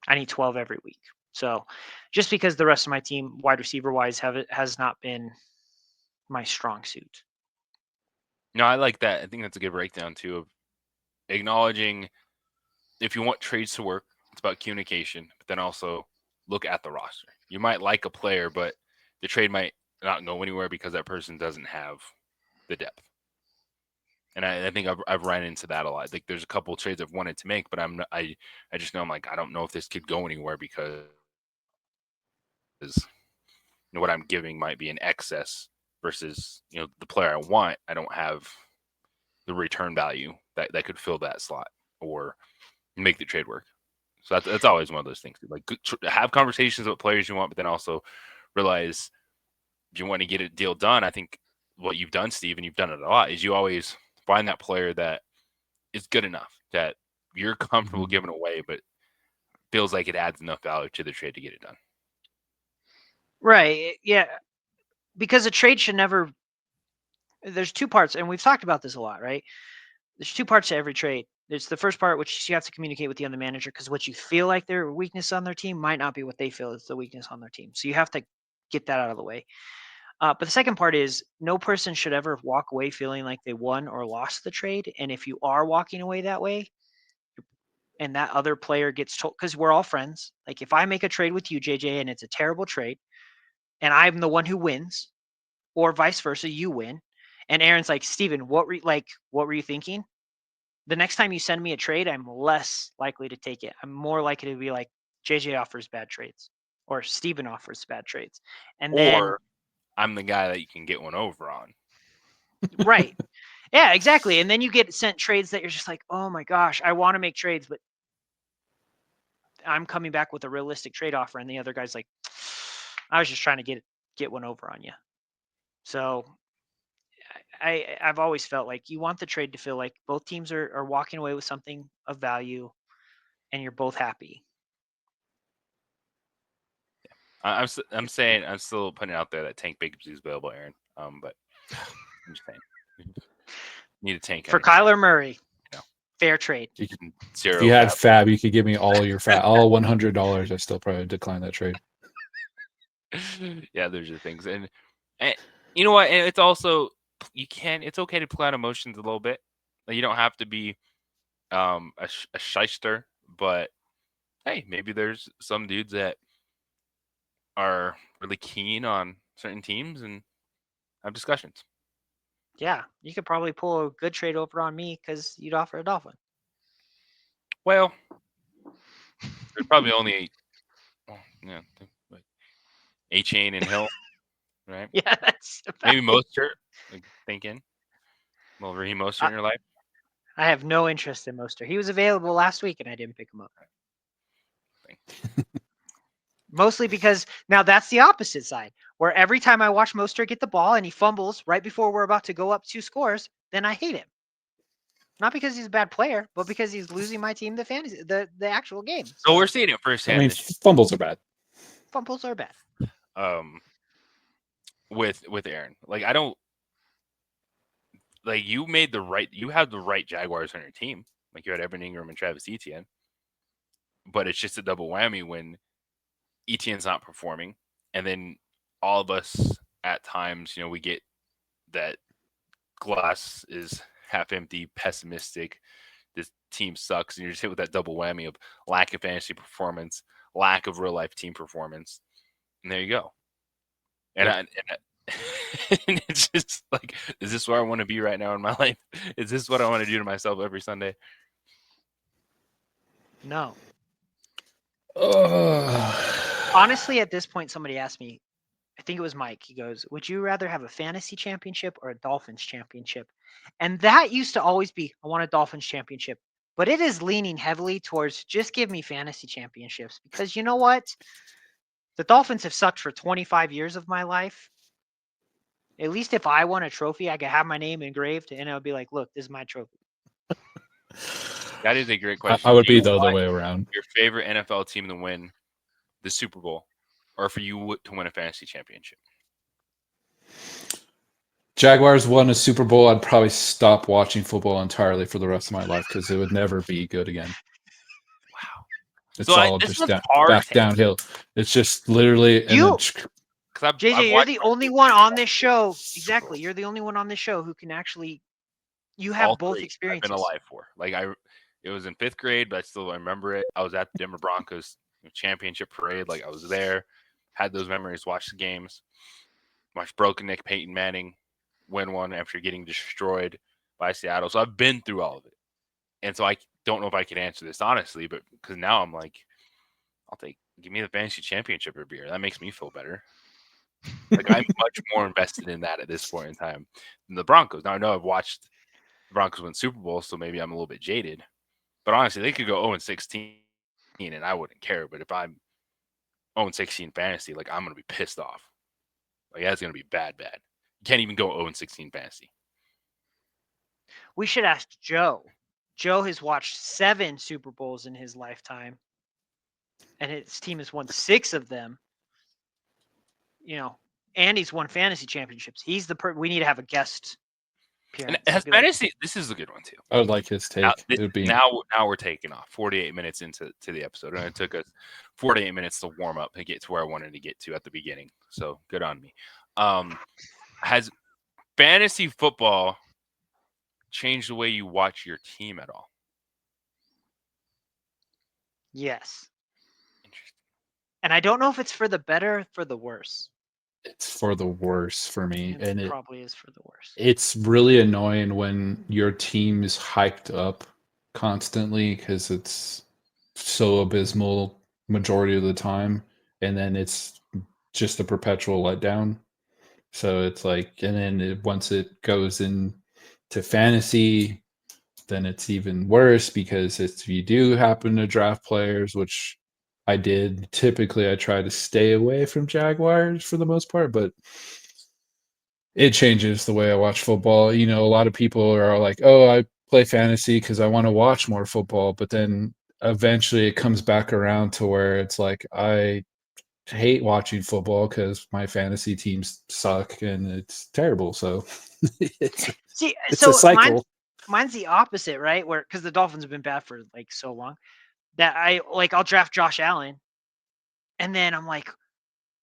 I need 12 every week. So just because the rest of my team, wide receiver wise, has not been my strong suit. No, I like that. I think that's a good breakdown too of acknowledging if you want trades to work, it's about communication, but then also look at the roster. You might like a player, but the trade might not go anywhere because that person doesn't have the depth. And I think I've run into that a lot. Like there's a couple of trades I've wanted to make, but I just know I'm like, I don't know if this could go anywhere because what I'm giving might be in excess versus, the player I want, I don't have the return value that could fill that slot or make the trade work. So that's always one of those things. Like have conversations with players you want, but then also realize if you want to get a deal done, I think what you've done, Steve, and you've done it a lot, is you always find that player that is good enough that you're comfortable giving away, but feels like it adds enough value to the trade to get it done. Right. Yeah. Because a trade should never. There's two parts, and we've talked about this a lot, right? There's two parts to every trade. There's the first part, which you have to communicate with the other manager, because what you feel like their weakness on their team might not be what they feel is the weakness on their team. So you have to get that out of the way. But the second part is no person should ever walk away feeling like they won or lost the trade. And if you are walking away that way, and that other player gets told, because we're all friends. Like if I make a trade with you, JJ, and it's a terrible trade, and I'm the one who wins, or vice versa, you win, and Aaron's like, Steven, what were you thinking? The next time you send me a trade, I'm less likely to take it. I'm more likely to be like, JJ offers bad trades, or Steven offers bad trades. And or I'm the guy that you can get one over on. Right. Yeah, exactly. And then you get sent trades that you're just like, oh my gosh, I want to make trades, but I'm coming back with a realistic trade offer. And the other guy's like, I was just trying to get one over on you. So I've always felt like you want the trade to feel like both teams are walking away with something of value and you're both happy. I'm saying, I'm still putting out there that Tank Bigsby is available, Aaron. But I'm just saying, need a tank for Kyler Murray. No. Fair trade. You can zero. If you had Fab, you could give me all your Fab, all $100. I still probably decline that trade. Yeah, there's the things, and you know what? And it's also it's okay to play on emotions a little bit. Like, you don't have to be a shyster, but hey, maybe there's some dudes that are really keen on certain teams and have discussions. Yeah, you could probably pull a good trade over on me because you'd offer a Dolphin. Well, there's probably only A-Chain and Hill, right? Yeah, that's about Maybe it. Mostert, like thinking. Well, Raheem Mostert in your life? I have no interest in Mostert. He was available last week and I didn't pick him up. Mostly because now that's the opposite side, where every time I watch Mostert get the ball and he fumbles right before we're about to go up 2 scores, then I hate him. Not because he's a bad player, but because he's losing my team the actual game. So we're seeing it I firsthand mean, this fumbles are bad. Fumbles are bad. With Aaron. Like I don't like you have the right Jaguars on your team. Like you had Evan Ingram and Travis Etienne. But it's just a double whammy when Etienne's not performing. And then all of us at times, we get that glass is half empty, pessimistic. This team sucks. And you're just hit with that double whammy of lack of fantasy performance, lack of real life team performance. And there you go. And, and it's just like, is this where I want to be right now in my life? Is this what I want to do to myself every Sunday? No. Honestly, at this point, somebody asked me, I think it was Mike. He goes, would you rather have a fantasy championship or a Dolphins championship? And that used to always be, I want a Dolphins championship. But it is leaning heavily towards just give me fantasy championships. Because you know what? The Dolphins have sucked for 25 years of my life. At least if I won a trophy, I could have my name engraved and it would be like, look, this is my trophy. That is a great question. I would be the other way around. Your favorite NFL team to win the Super Bowl or for you to win a fantasy championship? Jaguars won a Super Bowl, I'd probably stop watching football entirely for the rest of my life because it would never be good again. Wow. It's all just back downhill. It's just literally. JJ, you're the only one on this show. Exactly. You're the only one on this show who can actually, you have both experiences. I've been alive for. It was in 5th grade, but I still remember it. I was at the Denver Broncos championship parade. Like I was there, had those memories, watched the games, watched broken Nick Peyton Manning win one after getting destroyed by Seattle. So I've been through all of it. And so I don't know if I can answer this honestly, but because now I'm like, give me the fantasy championship every year. That makes me feel better. Like I'm much more invested in that at this point in time than the Broncos. Now I know I've watched the Broncos win Super Bowl, so maybe I'm a little bit jaded. But honestly, they could go 0-16 and I wouldn't care. But if I'm 0-16 fantasy, like I'm gonna be pissed off. Like that's gonna be bad. You can't even go 0-16 fantasy. We should ask Joe. Joe has watched 7 Super Bowls in his lifetime, and his team has won 6 of them. And he's won fantasy championships. He's we need to have a guest appearance. And has fantasy, this is a good one too. I would like his take. Now we're taking off 48 minutes into the episode, and it took us 48 minutes to warm up to get to where I wanted to get to at the beginning. So good on me. Has fantasy football changed the way you watch your team at all? Yes. Interesting. And I don't know if it's for the better or for the worse. It's for the worse for me. And it probably is for the worse. It's really annoying when your team is hyped up constantly because it's so abysmal majority of the time. And then it's just a perpetual letdown. So it's like, and then once it goes into fantasy, then it's even worse because if you do happen to draft players, which I did, typically I try to stay away from Jaguars for the most part, but it changes the way I watch football. A lot of people are like, oh, I play fantasy because I want to watch more football, but then eventually it comes back around to where it's like, I hate watching football because my fantasy teams suck and it's terrible. So it's a cycle. Mine's the opposite, right? Where because the Dolphins have been bad for like so long that I'll draft Josh Allen, and then I'm like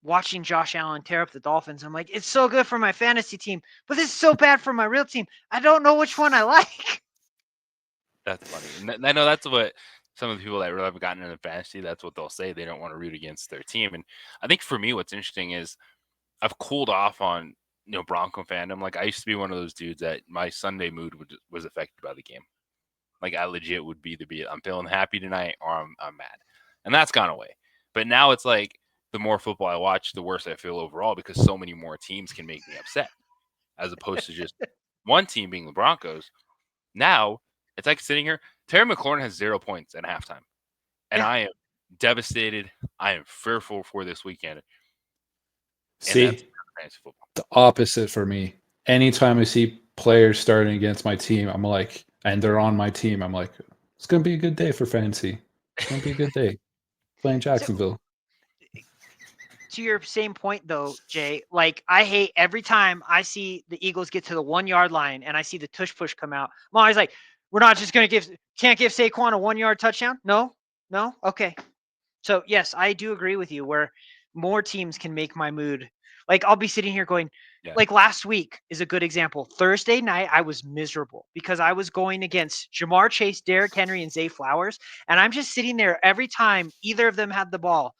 watching Josh Allen tear up the Dolphins. I'm like, it's so good for my fantasy team, but this is so bad for my real team. I don't know which one I like. That's funny. And I know that's what some of the people that really haven't gotten into fantasy, that's what they'll say. They don't want to root against their team. And I think for me, what's interesting is I've cooled off on Bronco fandom. Like I used to be one of those dudes that my Sunday mood was affected by the game. Like I legit would be I'm feeling happy tonight or I'm mad, and that's gone away. But now it's like the more football I watch, the worse I feel overall because so many more teams can make me upset, as opposed to just one team being the Broncos. Now it's like sitting here. Terry McLaurin has 0 points at halftime, and Yeah. I am devastated. I am fearful for this weekend. And See, that's fantasy football. the opposite for me. Anytime I see players starting against my team, I'm like, and they're on my team, I'm like, it's gonna be a good day for fantasy. It's gonna be a good day playing Jacksonville. To your same point though, Jay, like I hate every time I see the Eagles get to the 1 yard line and I see the tush push come out. I'm always like, we're not just gonna can't give Saquon a 1 yard touchdown. No, okay. So yes, I do agree with you where more teams can make my mood. Like I'll be sitting here going, like last week is a good example. Thursday night, I was miserable because I was going against Jamar Chase, Derrick Henry, and Zay Flowers. And I'm just sitting there every time either of them had the ball.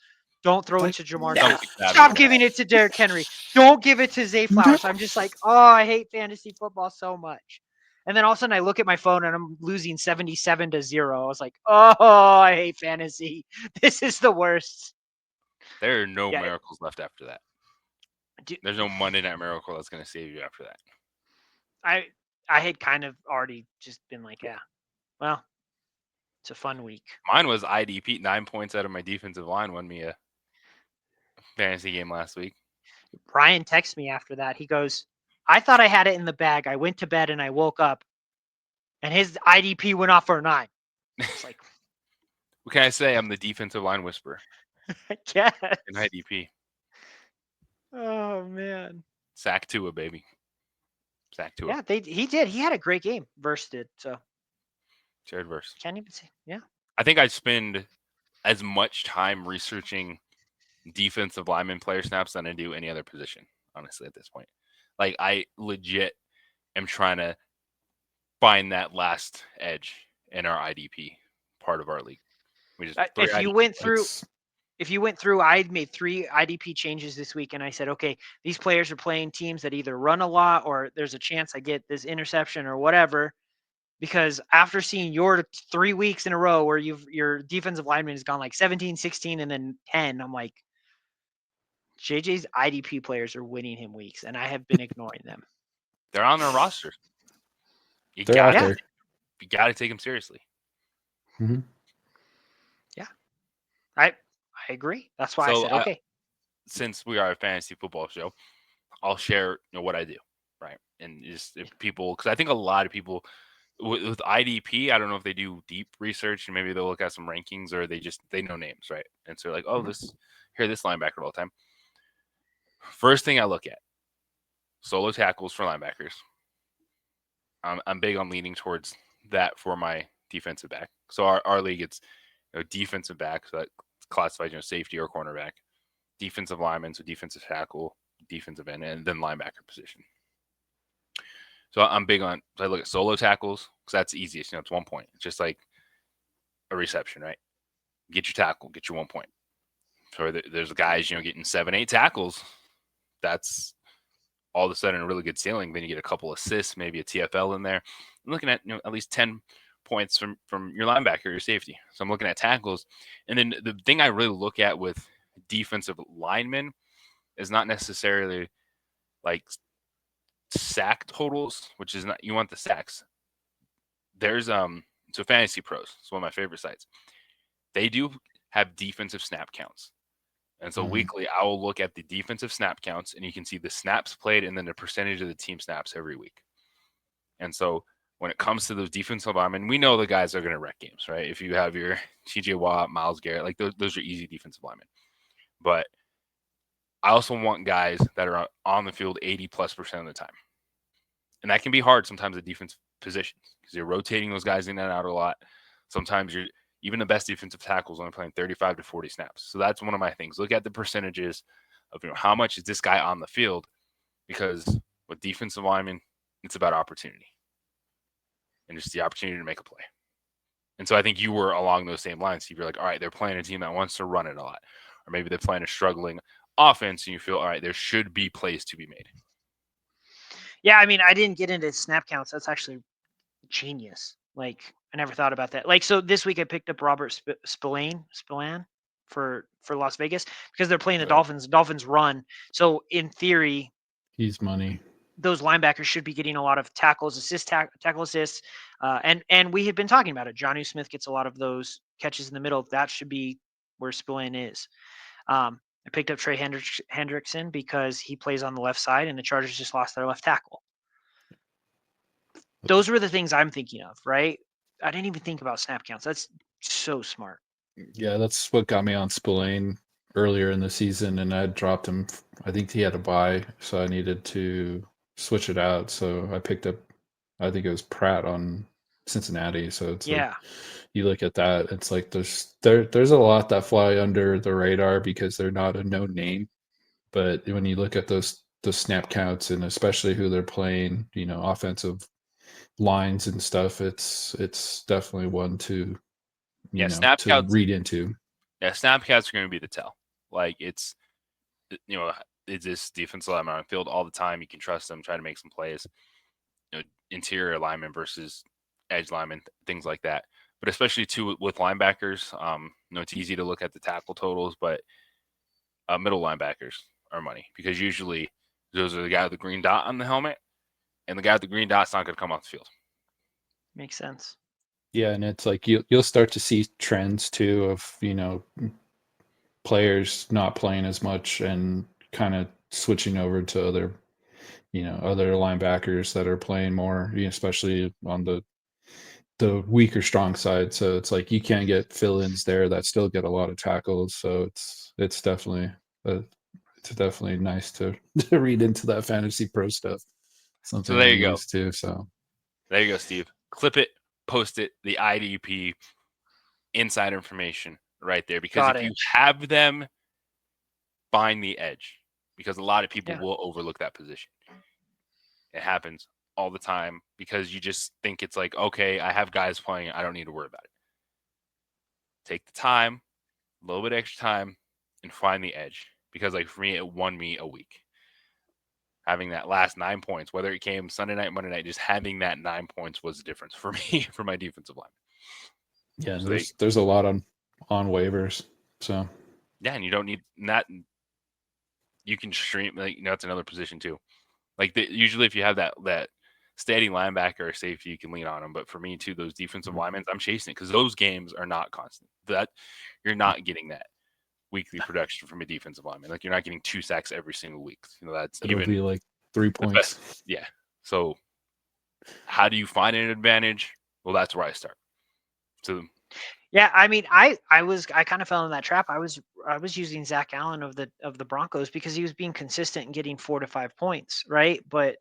Don't throw it to Jamar Chase. Stop giving it to Derrick Henry. Don't give it to Zay Flowers. I'm just like, oh, I hate fantasy football so much. And then all of a sudden I look at my phone and I'm losing 77-0. I was like, oh, I hate fantasy. This is the worst. There are no miracles left after that. Dude, there's no Monday Night Miracle that's going to save you after that. I had kind of already just been like, yeah, well, it's a fun week. Mine was IDP. 9 points out of my defensive line won me a fantasy game last week. Brian texted me after that. He goes, I thought I had it in the bag. I went to bed and I woke up and his IDP went off for a 9. It's like, what can I say? I'm the defensive line whisperer. I guess. In IDP. Oh, man. Sack Tua, baby. Sack Tua. Yeah, he did. He had a great game. Verse did. So. Jared Verse. Can't even say. Yeah. I think I spend as much time researching defensive lineman player snaps than I do any other position, honestly, at this point. Like, I legit am trying to find that last edge in our IDP part of our league. If you went through, I made 3 IDP changes this week, and I said, okay, these players are playing teams that either run a lot or there's a chance I get this interception or whatever. Because after seeing your 3 weeks in a row where your defensive lineman has gone like 17, 16, and then 10, I'm like, JJ's IDP players are winning him weeks, and I have been ignoring them. They're on our roster. You They're got out there. You got to take them seriously. Mm-hmm. Yeah, I agree. That's why I said okay. Since we are a fantasy football show, I'll share what I do, right? And just if people, because I think a lot of people with IDP, I don't know if they do deep research and maybe they'll look at some rankings or they know names, right? And so like, oh, this linebacker all the time. First thing I look at, solo tackles for linebackers. I'm big on leaning towards that for my defensive back. So our league, it's defensive back, so that classifies safety or cornerback, defensive lineman, so defensive tackle, defensive end, and then linebacker position. So I'm big on. So I look at solo tackles because that's the easiest. It's 1 point. It's just like a reception, right? Get your tackle, get your 1 point. So there's guys getting 7, 8 tackles. That's all of a sudden a really good ceiling. Then you get a couple assists, maybe a TFL in there. I'm looking at at least 10 points from your linebacker, your safety. So I'm looking at tackles. And then the thing I really look at with defensive linemen is not necessarily like sack totals, which is not, you want the sacks. There's so Fantasy Pros, it's one of my favorite sites. They do have defensive snap counts. And so weekly, I will look at the defensive snap counts, and you can see the snaps played and then the percentage of the team snaps every week. And so when it comes to those defensive linemen, we know the guys are going to wreck games, right? If you have your TJ Watt, Myles Garrett, like those are easy defensive linemen. But I also want guys that are on the field 80+% of the time. And that can be hard sometimes at defensive positions because you're rotating those guys in and out a lot. Sometimes even the best defensive tackles only playing 35 to 40 snaps. So that's one of my things. Look at the percentages of how much is this guy on the field, because with defensive linemen, it's about opportunity and just the opportunity to make a play. And so I think you were along those same lines. You're like, all right, they're playing a team that wants to run it a lot. Or maybe they're playing a struggling offense and you feel, all right, there should be plays to be made. Yeah, I mean, I didn't get into snap counts. That's actually genius. Like, I never thought about that. Like, so this week I picked up Robert Spillane for Las Vegas because they're playing the Right. Dolphins. Dolphins run. So in theory, He's money. those linebackers should be getting a lot of tackles, tackle assists. And we had been talking about it. Jonnu Smith gets a lot of those catches in the middle. That should be where Spillane is. I picked up Trey Hendrickson because he plays on the left side and the Chargers just lost their left tackle. Those were the things I'm thinking of, right? I didn't even think about snap counts. That's so smart. Yeah, that's what got me on Spillane earlier in the season, and I dropped him. I think he had a bye, so I needed to switch it out. So I picked up, I think it was Pratt on Cincinnati. So it's like, Yeah. you look at that, it's like there's a lot that fly under the radar because they're not a known name. But when you look at those snap counts and especially who they're playing, offensive lines and stuff, it's definitely one to snap to counts read into. Yeah, snap counts are going to be the tell. Like it's this defensive lineman on field all the time. You can trust them, try to make some plays. Interior lineman versus edge lineman, things like that. But especially too with linebackers, it's easy to look at the tackle totals, but middle linebackers are money because usually those are the guy with the green dot on the helmet, and the guy with the green dot's not going to come off the field. Makes sense. Yeah, and it's like you'll start to see trends too of players not playing as much and kind of switching over to other linebackers that are playing more, especially on the weaker strong side. So it's like you can't get fill-ins there that still get a lot of tackles. So it's definitely nice to read into that fantasy pro stuff. Something So there I you go. use too. So there you go, Steve. Clip it, post it, the IDP inside information right there. Because if you have them, find the edge. Because a lot of people will overlook that position. It happens all the time because you just think it's like, okay, I have guys playing. I don't need to worry about it. Take the time, a little bit extra time, and find the edge. Because like for me, it won me a week. Having that last 9 points, whether it came Sunday night, Monday night, just having that 9 points was the difference for me, for my defensive line. Yeah, so there's a lot on waivers. So yeah, and you don't need that. You can stream, that's another position too. Like usually, if you have that steady linebacker or safety, you can lean on them. But for me too, those defensive linemen, I'm chasing it because those games are not constant. That you're not getting that weekly production from a defensive lineman. Like you're not getting 2 sacks every single week. It'll be like 3 points. Yeah. So how do you find an advantage? Well, that's where I start. So yeah, I mean, I kind of fell in that trap. I was using Zach Allen of the Broncos because he was being consistent and getting 4 to 5 points, right? But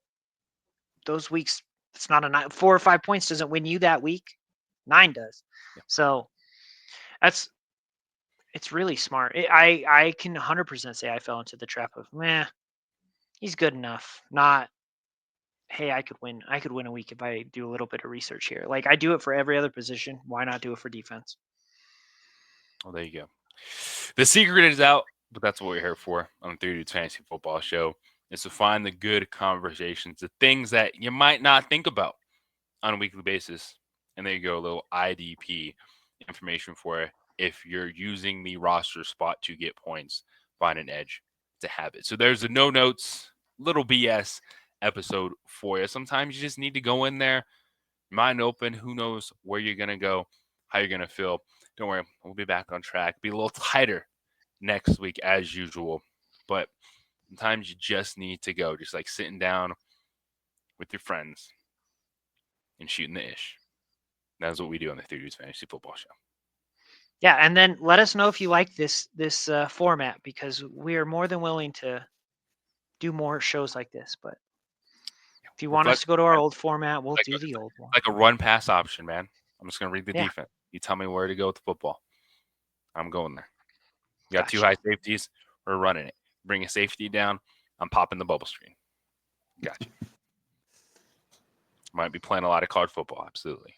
those weeks, it's not 4 or 5 points doesn't win you that week. 9 does. Yeah. So it's really smart. I can 100% say I fell into the trap of, he's good enough. Not, hey, I could win a week if I do a little bit of research here. Like I do it for every other position. Why not do it for defense? Well, there you go. The secret is out, but that's what we're here for on the 3 Dudes Fantasy Football Show, is to find the good conversations, the things that you might not think about on a weekly basis. And there you go, a little IDP information for it. If you're using the roster spot to get points, find an edge to have it. So there's a no notes, little BS episode for you. Sometimes you just need to go in there, mind open. Who knows where you're going to go, how you're going to feel. Don't worry, we'll be back on track. Be a little tighter next week as usual. But sometimes you just need to go, just like sitting down with your friends and shooting the ish. That's what we do on the 3 Dudes Fantasy Football Show. Yeah, and then let us know if you like this format because we are more than willing to do more shows like this. But if you want us to go to our old format, we'll do the old one. Like a run pass option, man. I'm just gonna read the defense. You tell me where to go with the football. I'm going there. You got 2 high safeties. We're running it. Bring a safety down. I'm popping the bubble screen. Gotcha. Might be playing a lot of card football. Absolutely.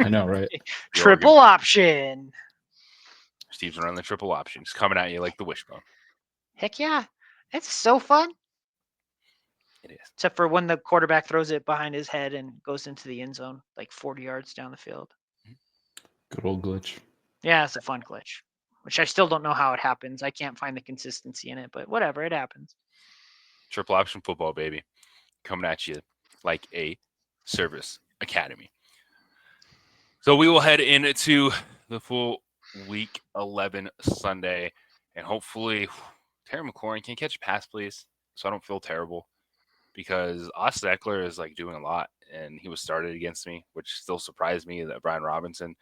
I know, right? Triple option. Steve's running the triple option. He's coming at you like the wishbone. Heck yeah. It's so fun. It is. Except for when the quarterback throws it behind his head and goes into the end zone, like 40 yards down the field. Good old glitch. Yeah, it's a fun glitch, which I still don't know how it happens. I can't find the consistency in it, but whatever, it happens. Triple option football, baby. Coming at you like a service academy. So we will head into the full week 11 Sunday, and hopefully Terry McLaurin can catch a pass, please, so I don't feel terrible, because Austin Eckler is like doing a lot, and he was started against me, which still surprised me that Brian Robinson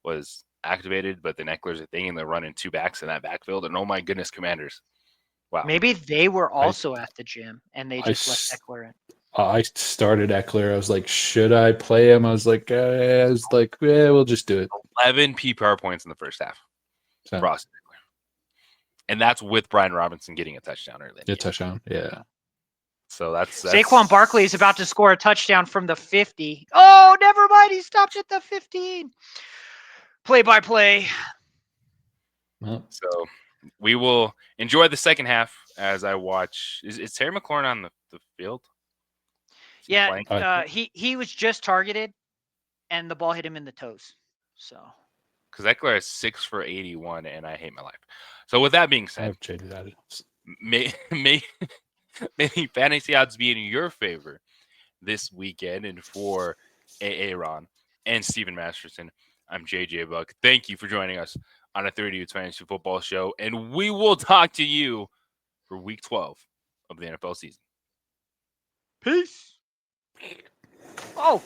was activated, but then Eckler's a thing, and they're running two backs in that backfield, and oh my goodness, Commanders. Wow. Maybe they were also at the gym and they just left Eckler in. I started Eckler. I was like, should I play him? I was like, we'll just do it. 11 PPR points in the first half So, for Austin Eckler. And that's with Brian Robinson getting a touchdown early. a touchdown, yeah. So that's Saquon Barkley is about to score a touchdown from the 50. Oh, never mind. He stopped at the 15. Play by play. Well, So we will enjoy the second half as I watch. Is Terry McLaurin on the field? Is he Yeah, playing? he was just targeted, and the ball hit him in the toes. So Because Eckler is 6 for 81, and I hate my life. So with that being I said, have jaded at it. may the fantasy odds be in your favor this weekend. And for Aaron and Steven Masterson, I'm JJ Buck. Thank you for joining us on a 30 Dudes Fantasy Football show, and we will talk to you for Week 12 of the NFL season. peace. Oh.